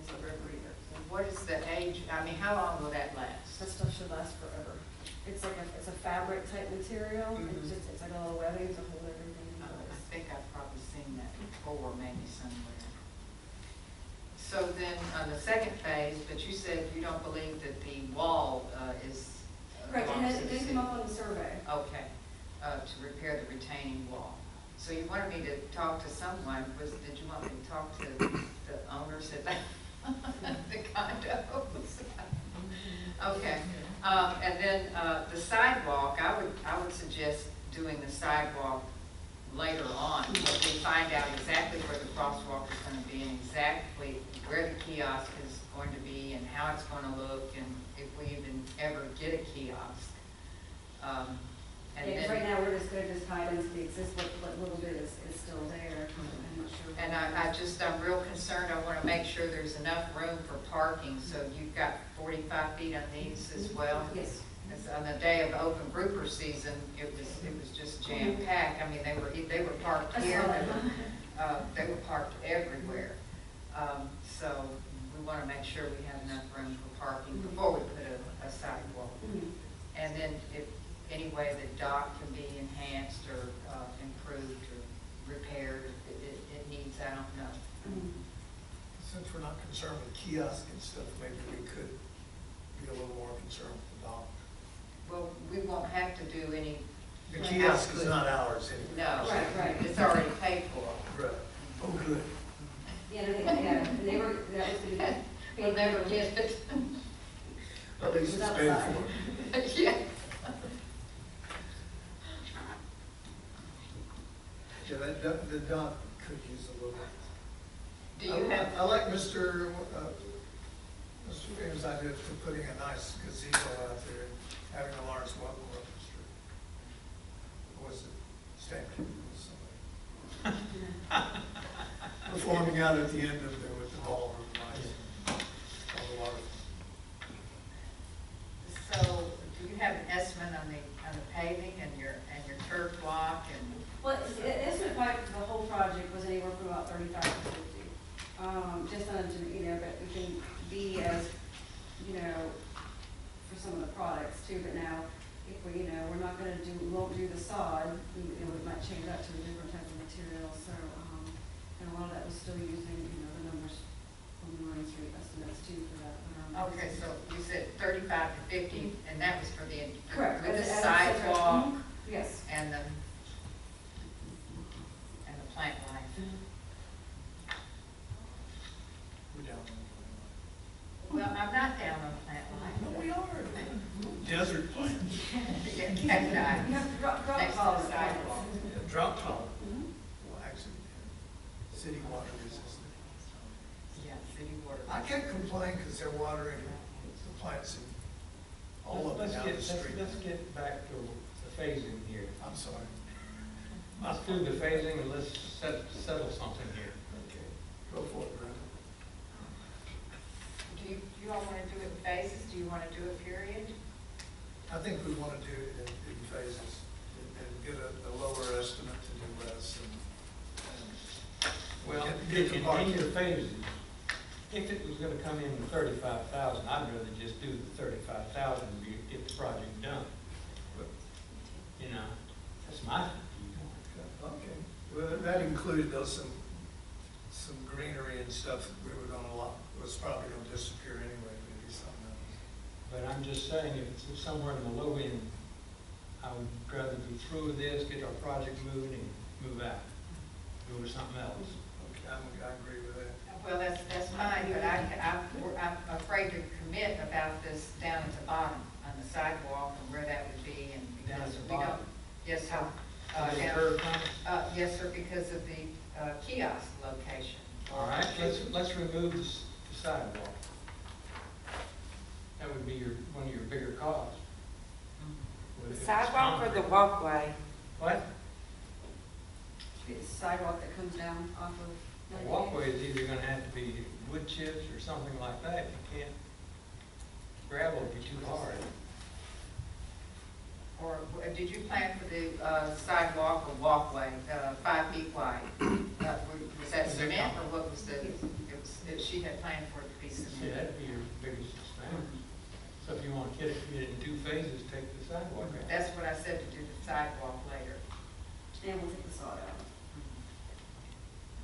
the river either. So What is the age, how long will that last? that stuff should last forever. It's a fabric type material, it's like a little webbing to hold everything in I place. think I've probably seen that before, maybe somewhere. So then, on the second phase, but you said you don't believe that the wall is. Right, and belongs to it the did city. come up on the survey. Okay, to repair the retaining wall. So you wanted me to talk to someone, did you want me to talk to the owners at the condos? Okay, and then the sidewalk, I would suggest doing the sidewalk later on, when we find out exactly where the crosswalk is going to be and exactly where the kiosk is going to be and how it's going to look and if we even ever get a kiosk. And Yeah, 'cause then, right now, we're just gonna just tie it into the what little bit is still there. I'm not sure. and I'm real concerned, I want to make sure there's enough room for parking, so you've got 45 feet on these as well? Yes. Because on the day of open grouper season, it was just jam-packed. I mean, they were parked here, they were parked everywhere. So we want to make sure we have enough room for parking before we put a sidewalk. And then if any way the dock can be enhanced or improved or repaired, if it needs, I don't know. Since we're not concerned with kiosk and stuff, maybe we could be a little more concerned with the dock. Well, we won't have to do any. The kiosk is not ours anyway. No, Right. it's already paid for. Right. Oh, good. Yeah, they were, that was gonna be. We'll never get it. At least it's paid for. Yeah. Yeah, the dock could use a little. Do you have? I like Mr. Williams' idea of putting a nice gazebo out there and having a large welcome up the street. Or was it Stanley? Was somebody performing out at the end of there with the ballroom lights on the water. So, do you have an estimate on the paving and your turf block and? Well, the estimate for the whole project was anywhere from about 35 to 50. Just on, but we can be as, for some of the products too, but now, if we, we're not gonna do, we won't do the sod, we might change that to a different type of material, so, and a lot of that was still using, the numbers from the Marine Street estimates too for that. Okay, so you said 35 to 50, and that was for the, Correct. with the As a sidewalk Yes. and the plant life. We're down. Well, I'm not down on plant life. No, we are. Desert plants. Yeah, You have to drop next to the tolerance. sidewalk. Drought tolerant. Well, actually, city water resistant. Yeah, city water. I can't complain because they're watering the plants in all of them Let's down get, the street. let's get back to the phasing here. I'm sorry. Let's do the phasing and let's settle something here. Okay, go for it, Brenda. Do you all want to do it in phases? Do you want to do it period? I think we want to do it in phases and get a lower estimate to do less and Well, get the park in your in. phases, if it was gonna come in at 35,000, I'd rather just do the 35,000 and get the project done. But, that's my view. Okay, well, that included though some greenery and stuff that we were gonna was probably gonna disappear anyway, maybe something else. But I'm just saying, if it's somewhere in the low end, I would rather be through with this, get our project moving and move out. Go to something else. Okay, I agree with that. Well, that's fine, but I'm afraid to commit about this down at the bottom on the sidewalk and where that would be and Down at because the we don't. bottom? Yes, sir. Is there a Down- curb coming? Yes, sir, because of the kiosk location. All right, let's remove the sidewalk. That would be one of your bigger costs. The sidewalk or the walkway? What? The sidewalk that comes down off of. The walkway is either gonna have to be wood chips or something like that. You can't, gravel would be too hard. Or did you plan for the sidewalk or walkway, 5 feet wide? Was that cement or what was she had planned for it to be See, cement? that'd be your biggest expense. So if you want to get it in 2 phases, take the sidewalk out. That's what I said, to do the sidewalk later. And we'll take the sod out.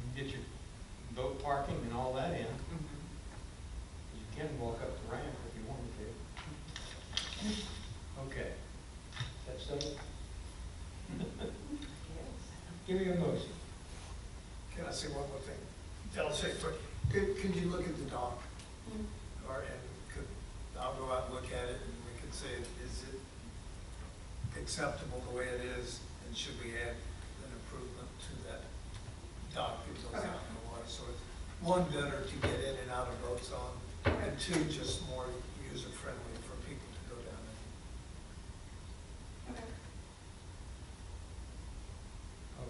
And get your boat parking and all that in. You can walk up the ramp if you wanted to. Okay. That's settled? Give me a motion. Can I say one more thing? I'll say, could you look at the dock? I'll go out and look at it and we could say, is it acceptable the way it is? And should we add an improvement to that dock that goes out in the water? So it's one, better to get in and out of boats on, and 2, just more user friendly for people to go down there.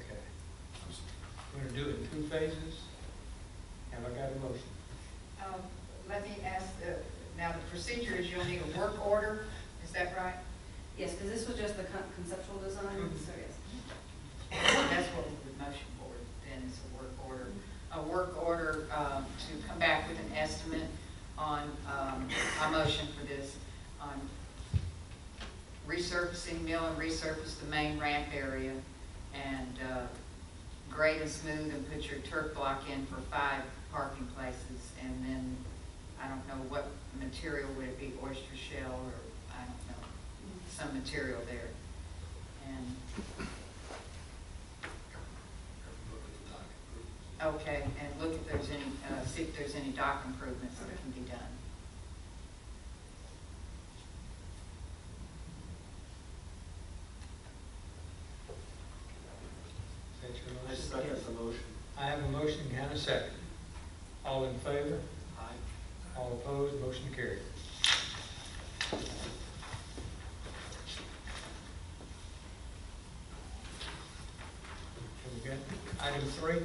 Okay. We're gonna do it in 2 phases. Have I got a motion? Let me ask, now the procedure is you'll need a work order, is that right? Yes, because this was just the conceptual design, so yes. That's what we would motion for, then is a work order. a work order to come back with an estimate on, a motion for this, on resurfacing, mill and resurface the main ramp area, and grade and smooth and put your turf block in for 5 parking places, and then, I don't know what material would it be, oyster shell, or I don't know, some material there. And, okay, and look if there's any, see if there's any dock improvements that can be done. Is that your I motion? second the motion. I have a motion and a second. All in favor? Aye. All opposed? Motion carried. Okay, item 3.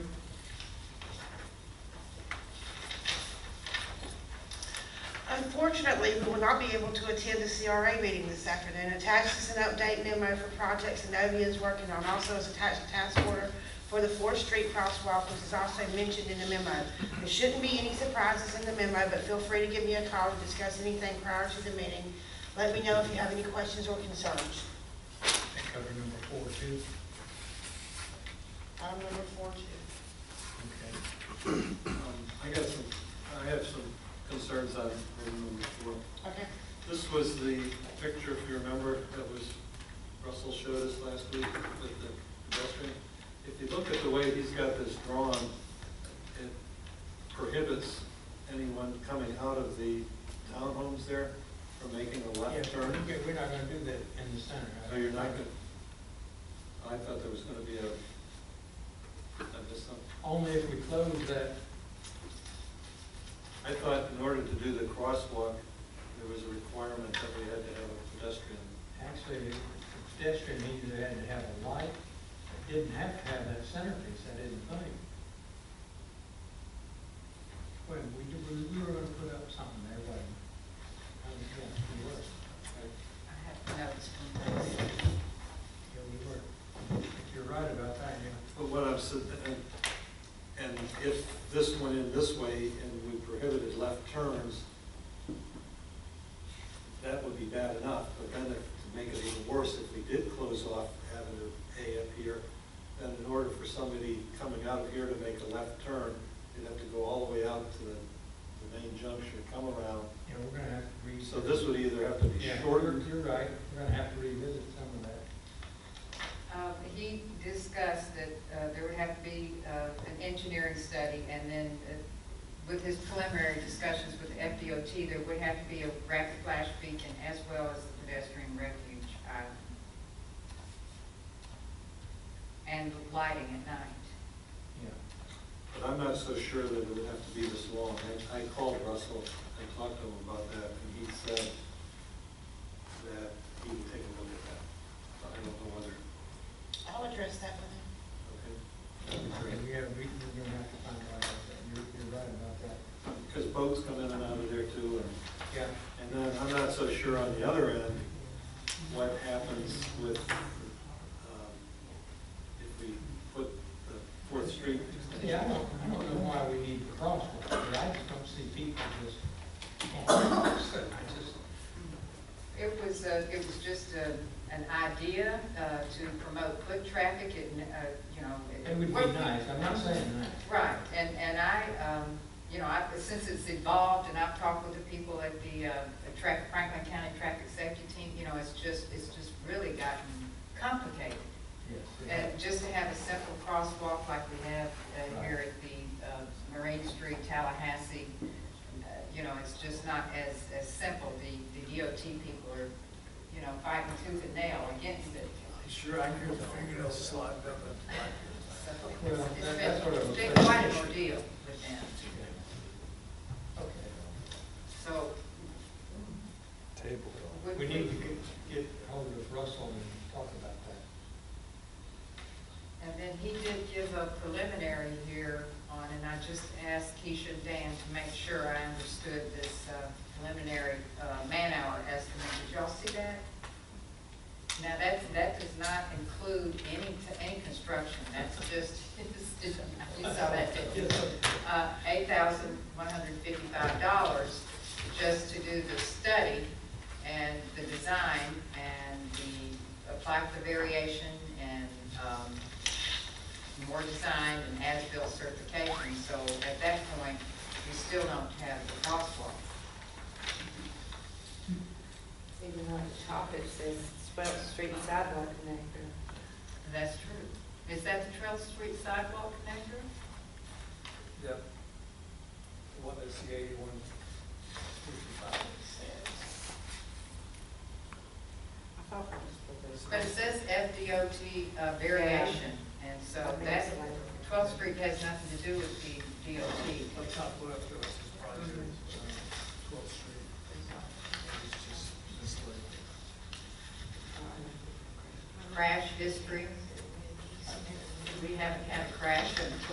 Unfortunately, we will not be able to attend the CRA meeting this afternoon. Attached is an update memo for projects Inovia is working on. Also is attached a task order for the 4th Street Crosswalk, which is also mentioned in the memo. There shouldn't be any surprises in the memo, but feel free to give me a call to discuss anything prior to the meeting. Let me know if you have any questions or concerns. That cover number 4 too. Item number 4 too. Okay. I have some concerns on item number 4. Okay. This was the picture, if you remember, that was, Russell showed us last week with the pedestrian. If you look at the way he's got this drawn, it prohibits anyone coming out of the townhomes there from making a left turn. We're not going to do that in the center. So you're not going to, I thought there was going to be a, I missed something. Only if we close that. I thought in order to do the crosswalk, there was a requirement that we had to have a pedestrian. Actually, the pedestrian either had to have a light, or didn't have to have that centerpiece, I didn't think. Well, we were going to put up something there, wasn't we? Yeah, we were. I have notes from this. Yeah, we were. You're right about that, yeah. But what I'm saying, and if this went in this way and we prohibited left turns, that would be bad enough. But then to make it even worse, if we did close off Avenue A up here, then in order for somebody coming out of here to make a left turn, they'd have to go all the way out to the main junction, come around. Yeah, we're going to have to revisit. So this would either have to be Yeah, shortened. you're right. We're going to have to revisit some of that. He discussed that there would have to be an engineering study, and then with his preliminary discussions with the FDOT, there would have to be a rapid flash beacon as well as the pedestrian refuge island. And lighting at night. Yeah. But I'm not so sure that it would have to be this long. I called Russell and talked to him about that, and he said that he would take a look at that. So I don't know whether, I'll address that with him. okay. And we're going to have to find out about that. You're right about that. Because boats come in and out of there too, Yeah. and then I'm not so sure on the other end what happens with, if we put the 4th Street extension. Yeah, I don't know why we need the crosswalk, but I just don't see people just, It was just an idea to promote foot traffic, it would be nice, I'm not saying that. Right, and I, since it's evolved, and I've talked with the people at the Franklin County Traffic Safety Team, it's just really gotten complicated. Yes. And just to have a simple crosswalk like we have here at the Marine Street, Tallahassee, it's just not as simple. The DOT people are, fighting tooth and nail against it. Sure, I can get the fingernails slide up. Well, that's what I was It's been saying. quite an ordeal with them. Okay. So. We need to get hold of Russell and talk about that. And then he did give a preliminary here on, and I just asked Keisha and Dan to make sure I understood this preliminary man-hour estimate. Did y'all see that? Now, that does not include any construction. That's just, saw that, didn't you? $8,155 just to do the study and the design and the apply for the variation and more design and as-built certification. So at that point, we still don't have the crosswalk. Even though at the top it says 12th Street Sidewalk Connector. That's true. Is that the 12th Street Sidewalk Connector? Yep. The one that's the 8155. I thought that was for this. But it says FDOT variation, and so that 12th Street has nothing to do with the DOT. The top left of us is project, 12th Street. It's just this way. Crash history. We haven't had a crash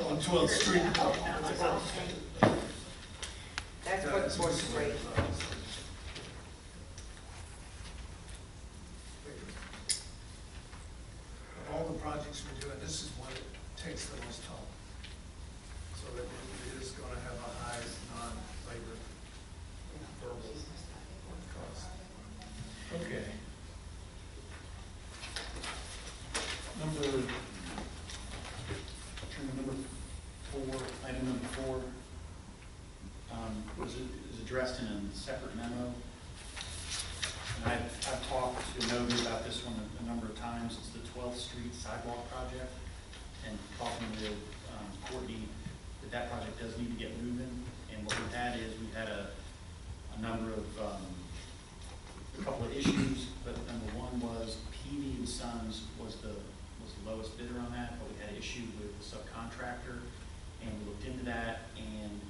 On 12th Street. That's for the 4th Street. Of all the projects we're doing, this is one that takes the most time. So that it is going to have a high non-labor verbal cost. Okay. Item number four, is addressed in a separate memo. And I've talked to Inovia about this one a number of times. It's the 12th Street Sidewalk project, and talking with Courtney, that project does need to get moving. And what we've had is we've had a number of a couple of issues, but number one was PV and Sons was the lowest bidder on that, but we had an issue with the subcontractor, and we looked into that, and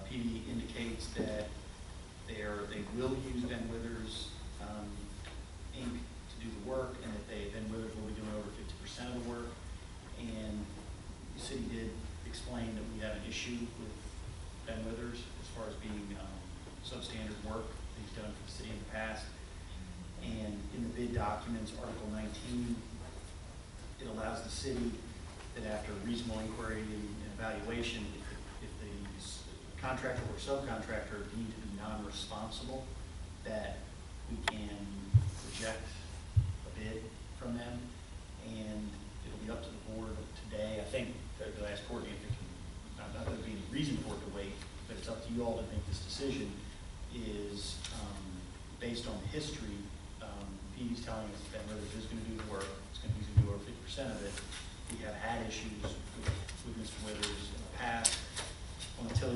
PV indicates that they will use Ben Withers Inc. to do the work, and that Ben Withers will be doing over 50% of the work. And the city did explain that we have an issue with Ben Withers as far as being substandard work that he's done for the city in the past. And in the bid documents, Article 19, it allows the city that after reasonable inquiry and evaluation, if the contractor or subcontractor deemed to be non-responsible, that we can reject a bid from them. And it'll be up to the board today. I think they'll ask Courtney if it can, not that there'd be any reason for it to wait, but it's up to you all to make this decision. Is based on history, PD's telling us that Withers is going to do the work. He's going to do over 50% of it. We have had issues with Mr. Withers in the past on the Tilly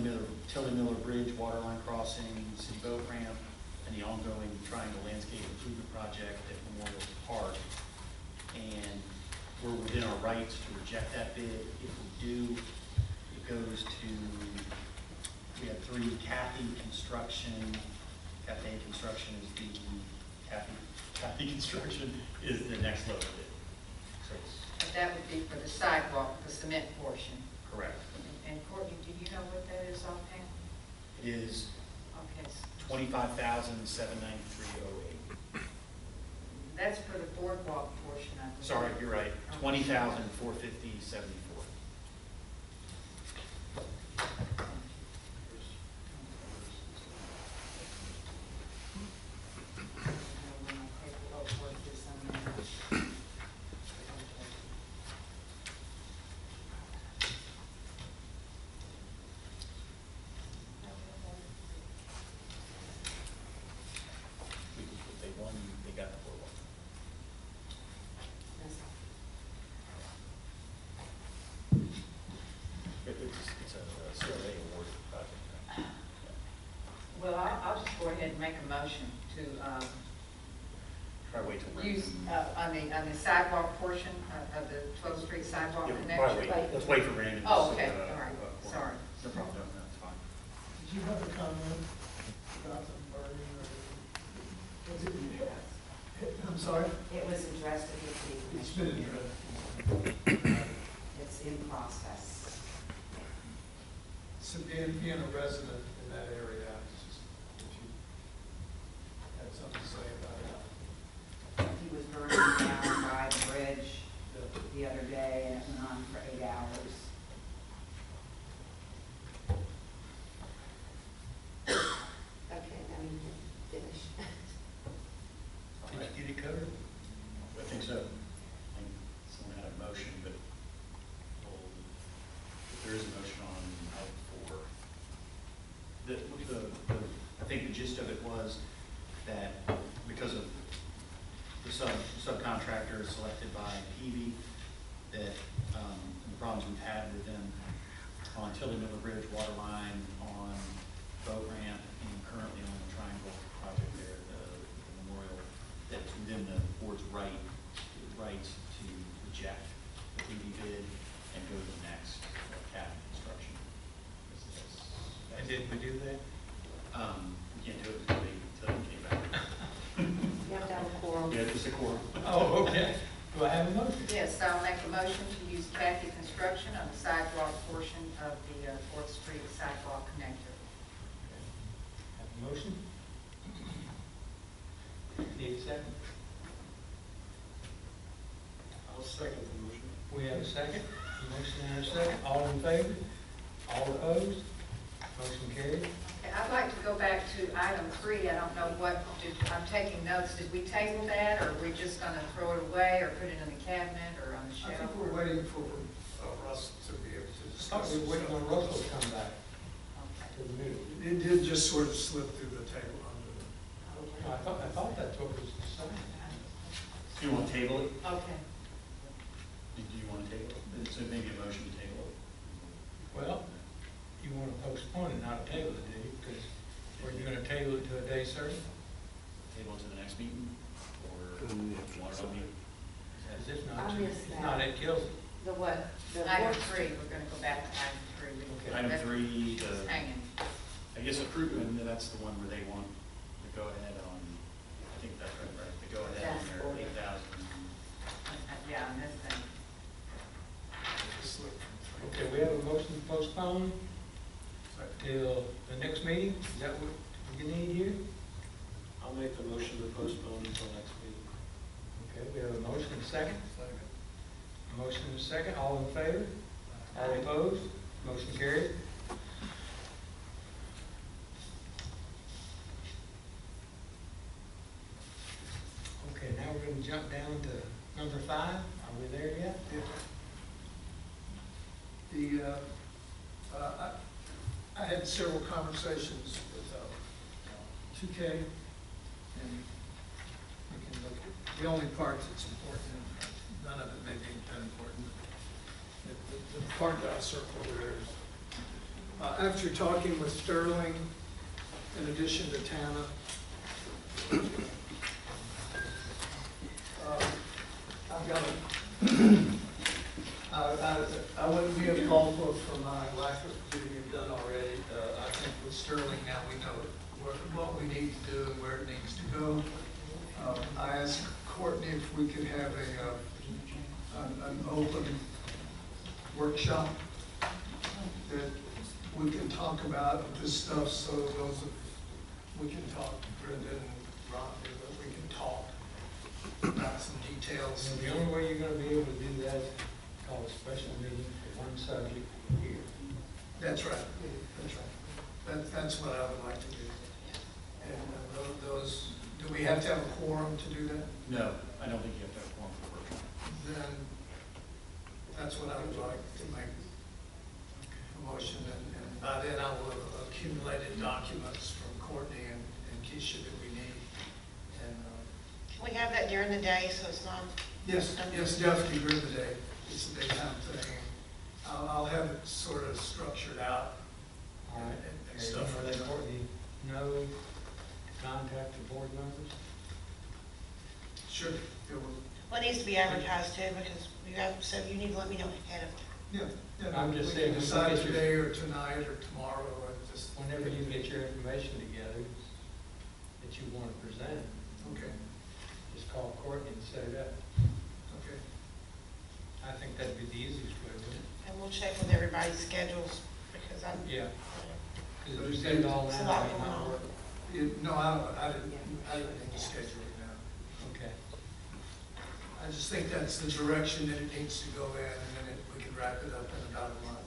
Miller Bridge, waterline crossing, city boat ramp, and the ongoing Triangle Landscape Improvement Project at Memorial Park. And we're within our rights to reject that bid. If we do, it goes to, we have three, Cathy Construction. Cathy Construction is the, Cathy Construction is the next level bid. So But that would be for the sidewalk, the cement portion. correct. And Courtney, do you know what that is offhand? It is Okay, $25,793.08. that's for the boardwalk portion, I believe. Sorry, you're right. $20,450.74. They got the boardwalk. It's a CRA award project. Well, I'll just go ahead and make a motion to Try to wait till. use, on the sidewalk portion of the 12th Street Sidewalk Yeah, Connector. probably wait. Let's wait for Brandon. Oh, okay, all right, sorry. No problem, no, that's fine. Did you have a comment about the burning or? I'm sorry? It was addressed at this meeting. It's been addressed. It's in process. So being a resident in that area, just if you had something to say about it. He was burning down by the bridge the other day, and it went on for 8 hours. get it covered? I think so. I think someone had a motion, but if there is a motion on item 4, I think the gist of it was that because of the subcontractor selected by PV, that the problems we've had with them on Tilly Miller Bridge, water line, on boat ramp, and currently on the Triangle project there, the memorial, that it's within the board's rights to reject the PV bid and go to the next cabinet construction. And did we do that? We can't do it until they came back. You have to have a quorum. Yeah, it's a quorum. Oh, okay. Do I have a motion? Yes, I'll make a motion to use Kathy Construction on the sidewalk portion of the 4th Street Sidewalk Connector. Have a motion? Need a second? I'll second the motion. We have a second. Motion and a second. All in favor? All opposed? Motion carried. Okay, I'd like to go back to item 3. I don't know I'm taking notes. Did we table that, or are we just going to throw it away, or put it in the cabinet, or on the I shelf? think we're waiting for Russ to be able to I discuss. thought we were waiting on Russell to come back Okay. to the meeting. It did just sort of slip through the table under the. No, I thought that's what was decided. Do you want to table it? Okay. Do you want to table it? So maybe a motion to table it? Well, you want to postpone it, not table it, do you? Because, or you're going to table it to a day certain? Table it to the next meeting, or And you have to want to decide. As if I not, missed if that. not, it kills it. The what? The Item board- 3, we're going to go back to item 3. Okay. Item 3, It's hanging. I guess approve, and that's the one where they want to go ahead on, I think that's right, to go ahead on their 8,000. Yeah, on this thing. Just slip from Okay, we have a motion to postpone till the next meeting. Is that what you need here? I'll make the motion to postpone until next meeting. Okay, we have a motion and a second. A motion and a second. All in favor? All opposed? Motion carried. Okay, now we're going to jump down to number 5. Are we there yet? I had several conversations with 2K, and we can look at the only part that's important, none of it may be that important. The part that I circled there is, after talking with Sterling, in addition to Tana, I've got I wouldn't be a call for my lack of getting it done already. I think with Sterling now we know what we need to do and where it needs to go. I asked Courtney if we could have an open workshop that we can talk about this stuff, so those we can talk, Brenda and Ron, that we can talk about some details. So the only way you're going to be able to do that is call a special meeting for one subject here. That's right, that's right. That's what I would like to do. And those, do we have to have a quorum to do that? No, I don't think you have to have a quorum for workshop. Then that's what I would like to make a motion, and by then I will have accumulated documents from Courtney and Keisha that we need. And, Can we have that during the day, so it's not? yes, definitely during the day. It's a daytime thing. I'll have it sort of structured out All right. and stuff Are like they that. Courtney know to contact the board members? Sure. It will. Well, it needs to be advertised too, because so you need to let me know ahead of time. Yeah. I'm just we saying, can decide we can get today or tonight or tomorrow, or just. Whenever you get your information together that you want to present, Okay, just call Courtney and set it up. okay. I think that'd be the easiest way, wouldn't it? And we'll check with everybody's schedules, because I'm. Yeah. Because if we set it all It's a now, lot it might going on. work. No, I didn't need to schedule it now. Okay. I just think that's the direction that it needs to go in, and then we can wrap it up in about a month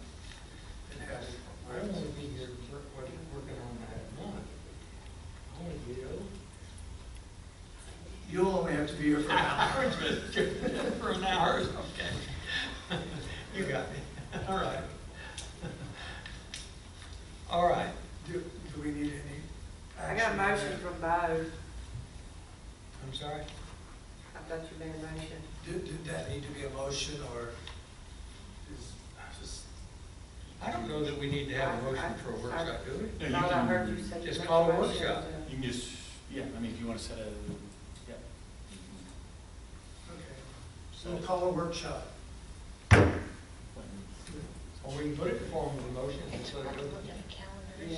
and have it. I don't want to be here working on that month. I want to get over. You'll only have to be here for an hour. For an hour, okay. You got me. All right. All right. Do we need any I action? got a on motion that? from Bo. I'm sorry? I thought you made a motion. Did that need to be a motion, or is just, I don't know that we need to have a motion for a workshop, do we? No, you Thought I can- heard you say you Just made call a motion workshop. to- You can just, yeah, I mean, if you want to set a, yeah. okay. So we'll call a workshop. Or we can put it in form of a motion and so it goes. Yeah. Good.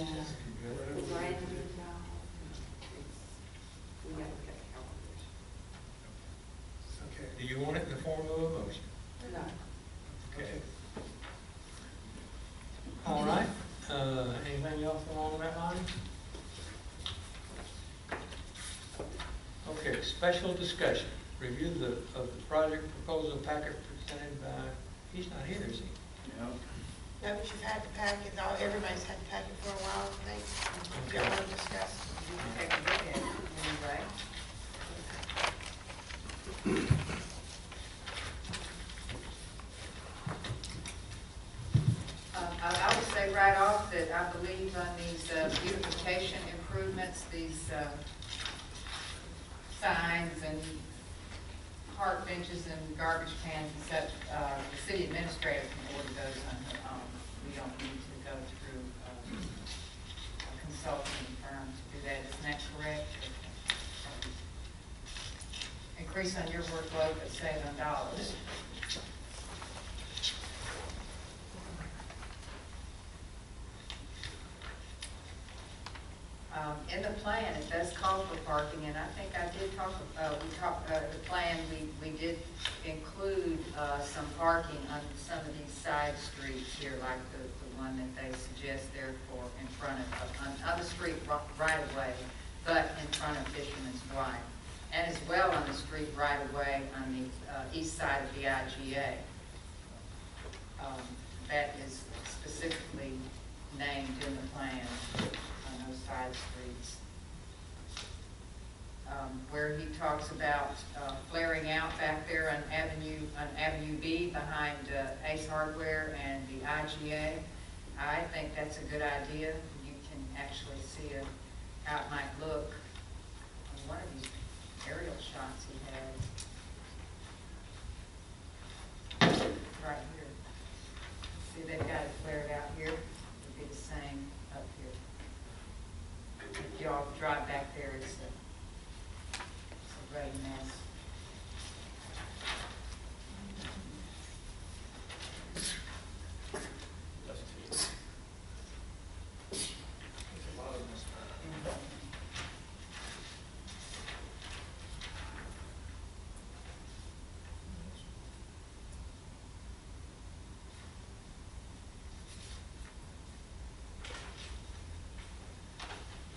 Brand new job. We gotta look at calendars. Okay. Do you want it in the form of a motion? No. Okay. All right, anything else along that line? Okay, special discussion, review of the project proposal packet presented by, he's not here, is he? No. No, but you've had the packet, everybody's had the packet for a while, I think. Y'all want to discuss? Take a look at it anyway. I would say right off that I believe on these beautification improvements, these signs and park benches and garbage cans and such, the city administrator can order those on her own. We don't need to go through a consulting firm to do that. Isn't that correct? Increase on your workload, but save on dollars. In the plan, it does call for parking, and I think I did talk, the plan, we did include some parking on some of these side streets here, like the one that they suggest there for in front of, on the street right away, but in front of Fisherman's Wife, and as well on the street right away on the east side of the IGA. That is specifically named in the plan. Those side streets. Where he talks about flaring out back there on Avenue B behind Ace Hardware and the IGA. I think that's a good idea. You can actually see how it might look on one of these aerial shots he has. Right here. See, they've got it flared out here. It'll be the same up here. If y'all drive back there, it's a great mess. There's a lot of this.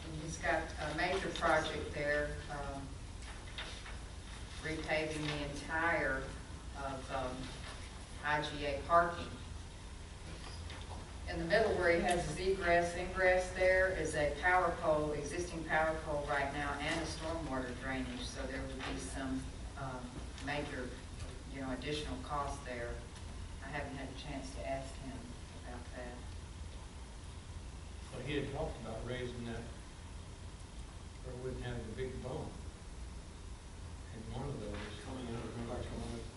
And he's got a major project there, repaving the entire of IGA parking. In the middle where he has his egress, ingress, there is a power pole, existing power pole right now, and a stormwater drainage, so there would be some major, additional cost there. I haven't had a chance to ask him about that. Well, he had talked about raising that, or wouldn't have the big bump. And one of those,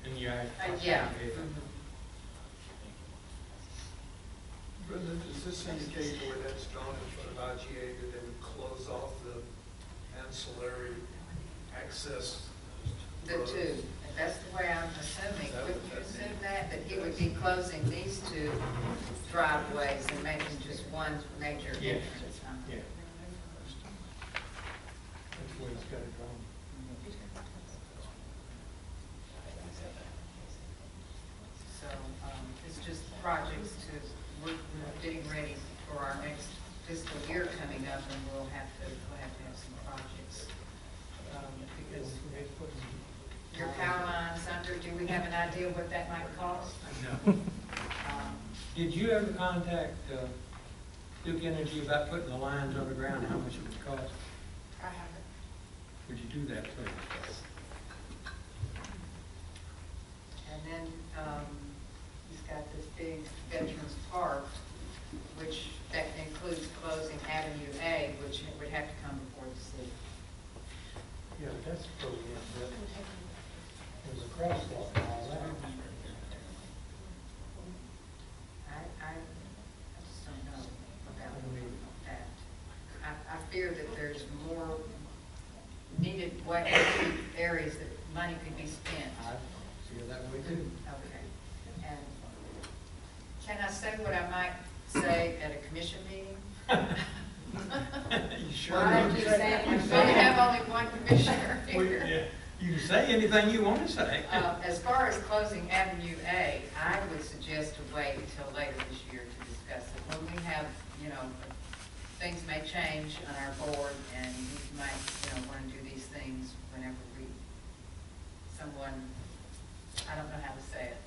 in the ag. Yeah. Brenda, does this indicate where that's drawn in front of IGA, that they would close off the ancillary access? The two, that's the way I'm assuming. Wouldn't you assume that he would be closing these two driveways and making just one major Yeah. entrance? Yeah. That's the way it's got it drawn. So, it's just projects we're getting ready for our next fiscal year coming up, and we'll have to have some projects. Because your power lines under, do we have an idea what that might cost? No. Did you ever contact Duke Energy about putting the lines underground, how much it would cost? I haven't. Would you do that, please? crosswalk and all that. I just don't know about that. I fear that there's more needed areas that money could be spent. I feel that way too. Okay. And can I say what I might say at a commission meeting? You sure? Why don't can you say say, that? we have only one commissioner Well, here. yeah, you can say anything you want to say. As far as closing Avenue A, I would suggest to wait until later this year to discuss it. When we have, you know, things may change on our board and we might, you know, want to do these things whenever someone, I don't know how to say it.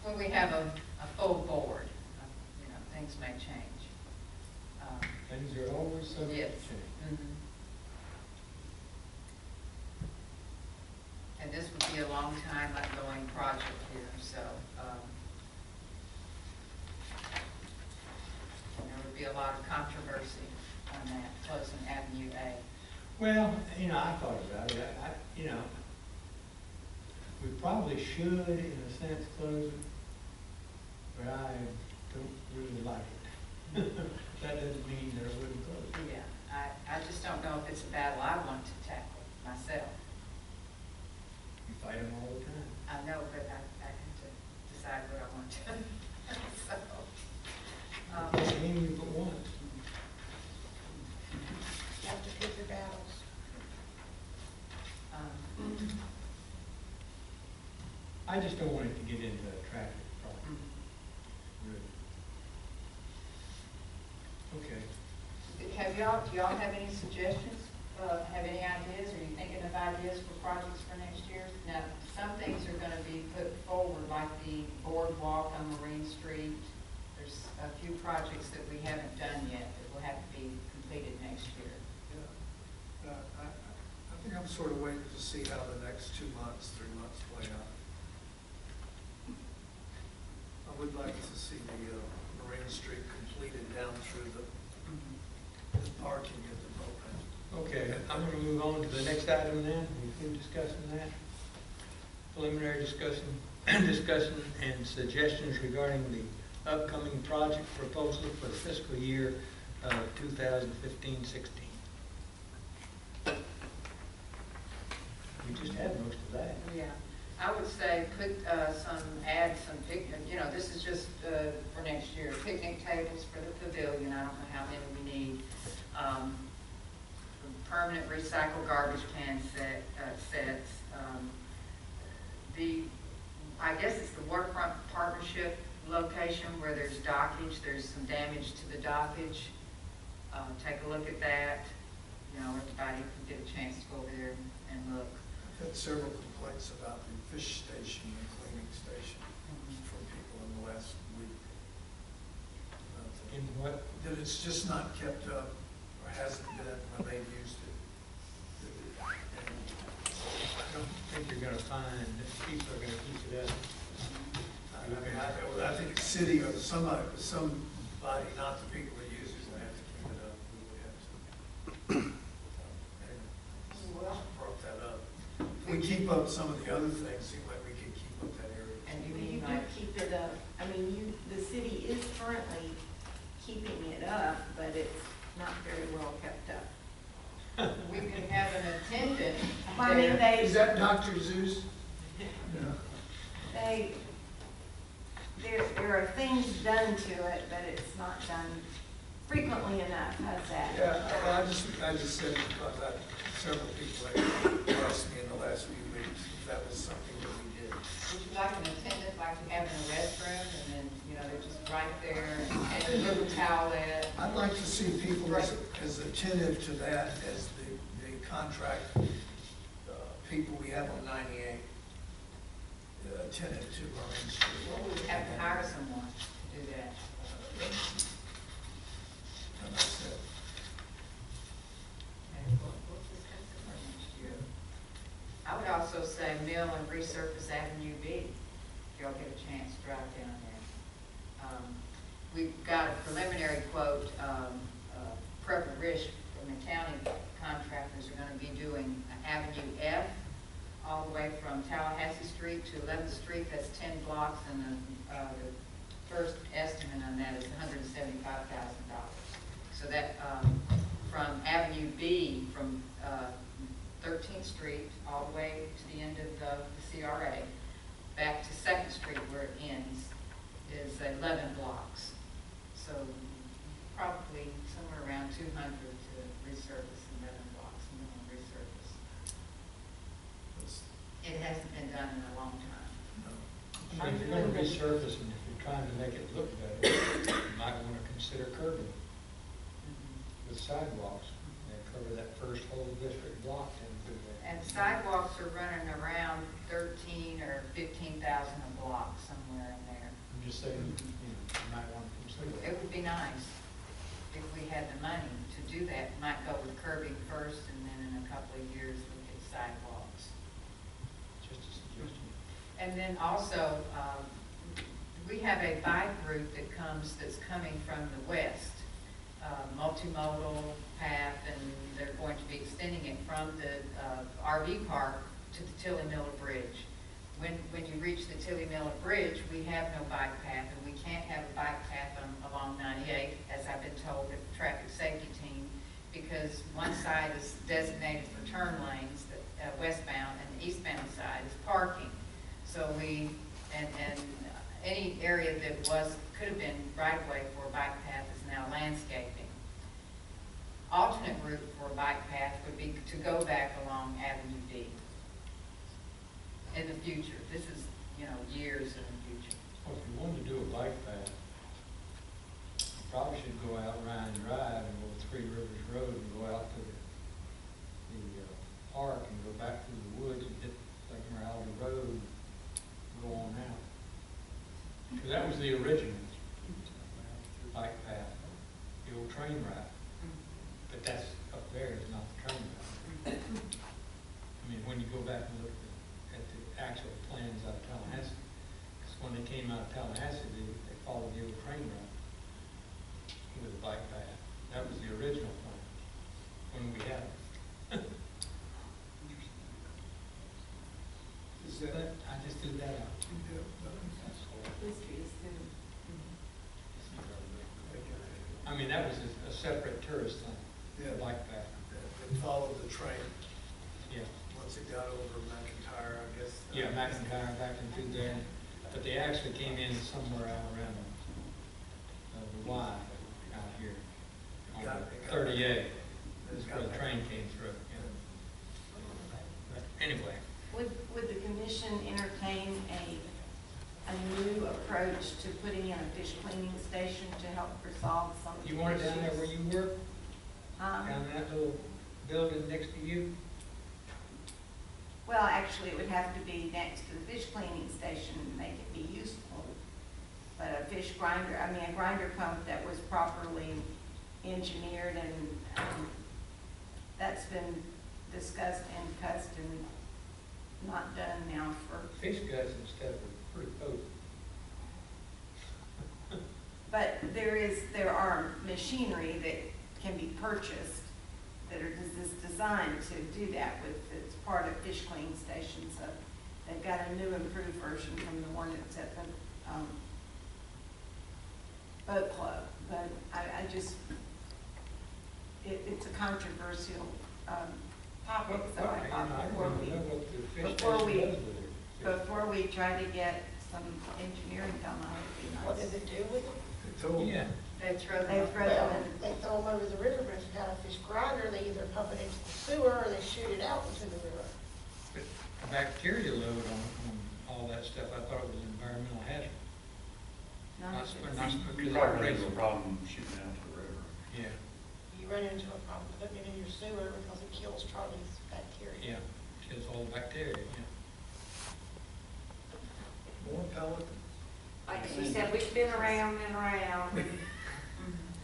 When we have a full board, you know, things may change. Things are always subject Yes. to change. Mhm. And this would be a long time ongoing project here, so, there would be a lot of controversy on that, closing Avenue A. Well, you know, I thought about it. You know, we probably should, in a sense, close it, but I don't really like it. That doesn't mean that I wouldn't close it. Yeah, I just don't know if it's a battle I want to tackle myself. You fight them all the time. I know, but I have to decide what I want to. So, Can't aim you but once. You have to pick your battles. I just don't want it to get into a traffic problem. Really. Okay. do y'all have any suggestions? Have any ideas? Are you thinking of ideas for projects for next year? Now, some things are gonna be put forward, like the boardwalk on Marine Street. There's a few projects that we haven't done yet that will have to be completed next year. Yeah. I think I'm sort of waiting to see how the next 2 months, 3 months play out. I would like to see the Marine Street completed down through the parking at the boat ramp. Okay, I'm going to move on to the next item then. We've been discussing that. Preliminary discussion and suggestions regarding the upcoming project proposal for fiscal year 2015-16. We just had most of that. Yeah, I would say add some this is just for next year, picnic tables for the pavilion, I don't know how many we need. Permanent recycled garbage can sets. I guess it's the waterfront partnership location where there's dockage, there's some damage to the dockage. Take a look at that. You know, everybody can get a chance to go over there and look. I've had several complaints about the fish station and cleaning station from people in the last week. In what? That it's just not kept up, or hasn't been when they've used it. I don't think you're going to find that people are going to keep it up. I think the city or somebody, not the people that use it, will have to keep it up. We would have to. Well, Brought that up. If we keep up some of the other things, seem like we can keep up that area. and you You mean do like, keep it up. I mean, the city is currently keeping it up, but it's not very well kept up. we could have an attendant I mean, there. Is that Dr. Zeus? There are things done to it, but it's not done frequently enough. How's that? Yeah, well, I just said because several people have asked me in the last few weeks if that was something that we did. Would you like an attendant like we have in a restroom, and then, they're just right there, and a little towelette? I'd like to see people as attentive to that as the contract people we have on 98 attentive to Marine Street. Well, we would have to hire someone to do that. And that's it. And we'll discuss it for next year. I would also say mill and resurface Avenue B, if y'all get a chance to drive down there. We've got a preliminary quote, Prep and Rich from the county contractors are gonna be doing Avenue F all the way way from Tallahassee Street to 11th Street, that's 10 blocks, and the first estimate on that is $175,000. So that, from Avenue B, from 13th Street, all the way to the end of the CRA, back to 2nd Street where it ends, is 11 blocks. So probably somewhere around 200 to resurface 11 blocks, minimum resurface. It hasn't been done in a long time. I mean, if you're gonna resurface and if you're trying to make it look better, you might wanna consider curbing with sidewalks and cover that first whole district block and do that. And sidewalks are running around 13 or 15,000 a block, somewhere in there. I'm just saying, you might wanna consider It that. would be nice if we had the money to do that. Might go with curbing first, and then in a couple of years look at sidewalks. Just a suggestion. And then also, we have a bike route that's coming from the west, multimodal path, and they're going to be extending it from the RV park to the Tilly Miller Bridge. When you reach the Tilly Miller Bridge, we have no bike path, and we can't have a bike path along 98, as I've been told at the traffic safety team, because one side is designated for turn lanes, the westbound, and the eastbound side is parking. So and any area that could have been right of way for a bike path is now landscaping. Alternate route for a bike path would be to go back along Avenue D in the future. This is, years in the future. Well, if you wanted to do a bike path, you probably should go out Ryan Drive and go Three Rivers Road and go out to the park and go back through the woods and hit like Morality Road and go on out. Because that was the original bike path, the old train route. But that's up there, it's not the train route. I mean, when you go back and look at the actual plans out of Tallahassee, because when they came out of Tallahassee, they followed the old train route with a bike path. That was the original plan, when we had it. But I just threw that out. I mean, that was a separate tourist thing, Yeah. the bike path. It followed the train. Yeah. Once it got over McIntyre, I guess. Yeah, McIntyre back into there, but they actually came in somewhere out around the Y out here, on 38, is where the train came through, yeah. But anyway, Would the commission entertain a new approach to putting in a fish cleaning station to help resolve some of the you want it down there where issues? you work, down that little building next to you? Well, actually, it would have to be next to the fish cleaning station to make it be useful. But a fish grinder, a grinder pump that was properly engineered and that's been discussed and cussed and not done now for. Fish guts and stuff are pretty potent. But there are machinery that can be purchased that are designed to do that with, it's part of fish cleaning stations. So they've got a new improved version from the one that's at the boat club. But I just, it's a controversial topic, so I thought before we try to get some engineering done on it, it'd be nice. What did they do with them? Yeah. They throw They them. throw them Well, in. they throw them over the river, but if you got a fish grinder, they either pump it into the sewer or they shoot it out into the river. But the bacteria load on all that stuff, I thought it was an environmental hazard. Not You probably run into a problem shooting out to the river. Yeah, You run into a problem putting it in your sewer because it kills Charlie's bacteria. yeah, kills all the bacteria, yeah. More pellet. Like she said, we've been around and around.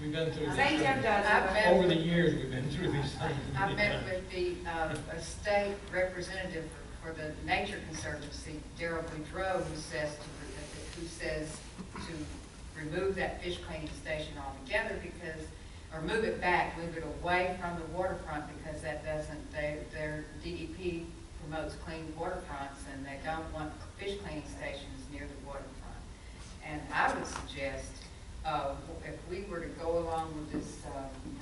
We've been through St. Joe this. does I've it. been- Over the years, we've been through these things. I met with the a state representative for the Nature Conservancy, Darrell Boudreau, who says to remove that fish cleaning station altogether because, or move it back, move it away from the waterfront because that doesn't, their DEP promotes clean waterfronts, and they don't want fish cleaning stations near the waterfront. And I would suggest, if we were to go along with this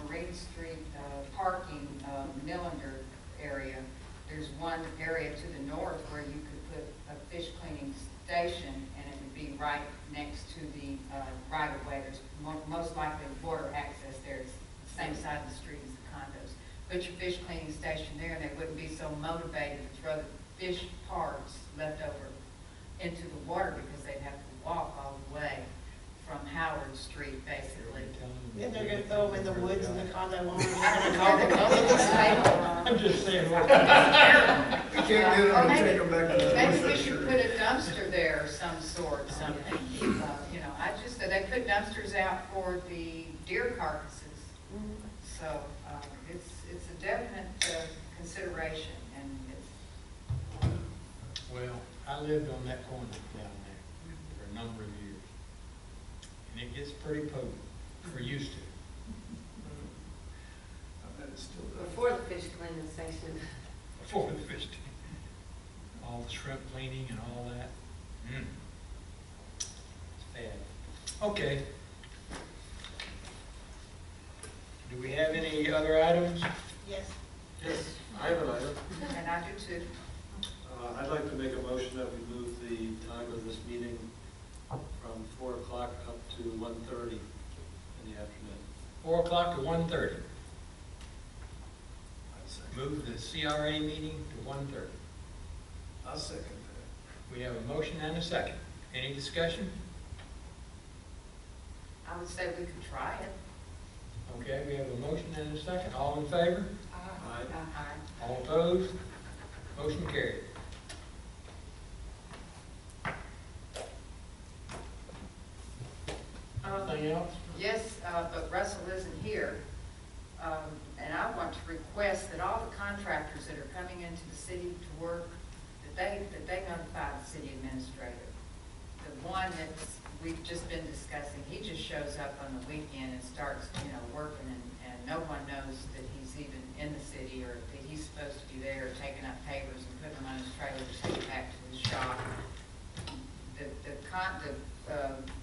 Marine Street parking Millender area, there's one area to the north where you could put a fish cleaning station, and it would be right next to the right-of-way. There's most likely water access there. It's the same side of the street as the condos. Put your fish cleaning station there, and they wouldn't be so motivated to throw the fish parts left over into the water, because they'd have to walk all the way from Howard Street, basically. Then they're gonna throw them in the woods and the condo owners are I gonna don't call know, the they're gonna government. I'm just saying. We can't get Or them to maybe- take them back to the Maybe we grocery should store. put a dumpster there of some sort, something. You know, I just, they put dumpsters out for the deer carcasses. So, it's a definite consideration, and it's, Well, I lived on that corner down there for a number of years. And it gets pretty potent, or used to. I bet it's still does. Before the fish cleaning station. Before the fish tank. All the shrimp cleaning and all that. It's bad. Okay. Do we have any other items? Yes. Yes, I have an item. and I do too. I'd like to make a motion that we move the time of this meeting from 4 o'clock up to 1:30 in the afternoon. 4 o'clock to 1:30. I'd second. Move the CRA meeting to 1:30. I'll second that. We have a motion and a second. Any discussion? I would say we could try it. Okay, we have a motion and a second. All in favor? Aye. All opposed? Motion carried. Anything else? Yes, but Russell isn't here. And I want to request that all the contractors that are coming into the city to work, that they notify the city administrator. The one that we've just been discussing, he just shows up on the weekend and starts, working, and no one knows that he's even in the city, or that he's supposed to be there taking up pavers and putting them on his trailer to take it back to his shop.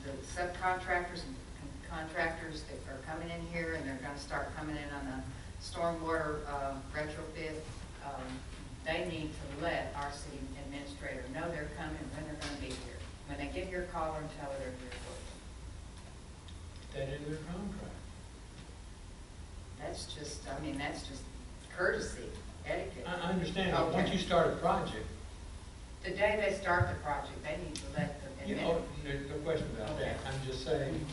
The subcontractors and contractors that are coming in here, and they're gonna start coming in on the stormwater retrofit, they need to let our city administrator know they're coming, when they're gonna be here. When they get here, call her and tell her they're here for you. That in their contract. That's just courtesy, etiquette. I understand, but Okay. once you start a project, The day they start the project, they need to let the there's no question about that. I'm just saying,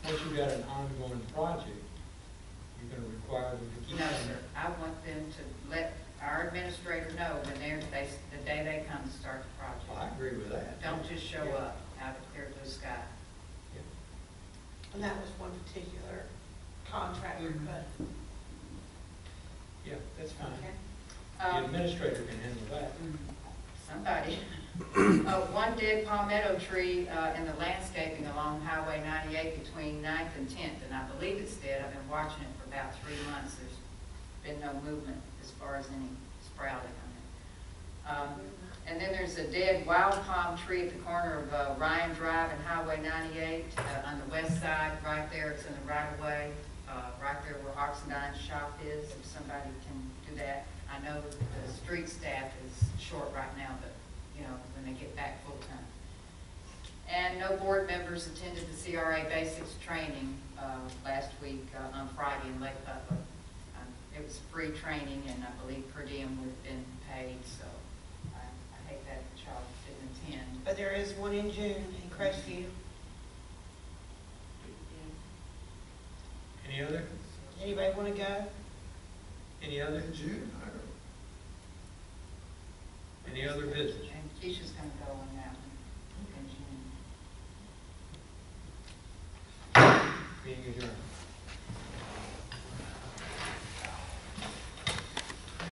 once you've got an ongoing project, you're gonna require them to keep. No, sir, I want them to let our administrator know when the day they come to start the Well, I project. agree with that. Don't just show up out of clear blue sky. And that was one particular contractor, but Yeah, that's fine. Okay. The administrator can handle that. Somebody. One dead palmetto tree in the landscaping along Highway 98 between 9th and 10th, and I believe it's dead. I've been watching it for about 3 months. There's been no movement as far as any sprouting on it. And then there's a dead wild palm tree at the corner of Ryan Drive and Highway 98 on the west side, right there. It's in the right of way, right there where Oxendine's shop is, if somebody can do that. I know that the street staff is short right now, but, when they get back full-time. And no board members attended the CRA Basics training last week on Friday in Lake Butler. It was free training, and I believe per diem would have been paid, so I hate that child didn't attend. but there is one in June in Crestview. Any other? Anybody want to go? Any other? In June, I don't. Any other business? And Keisha's gonna go on that one in June. Being adjourned.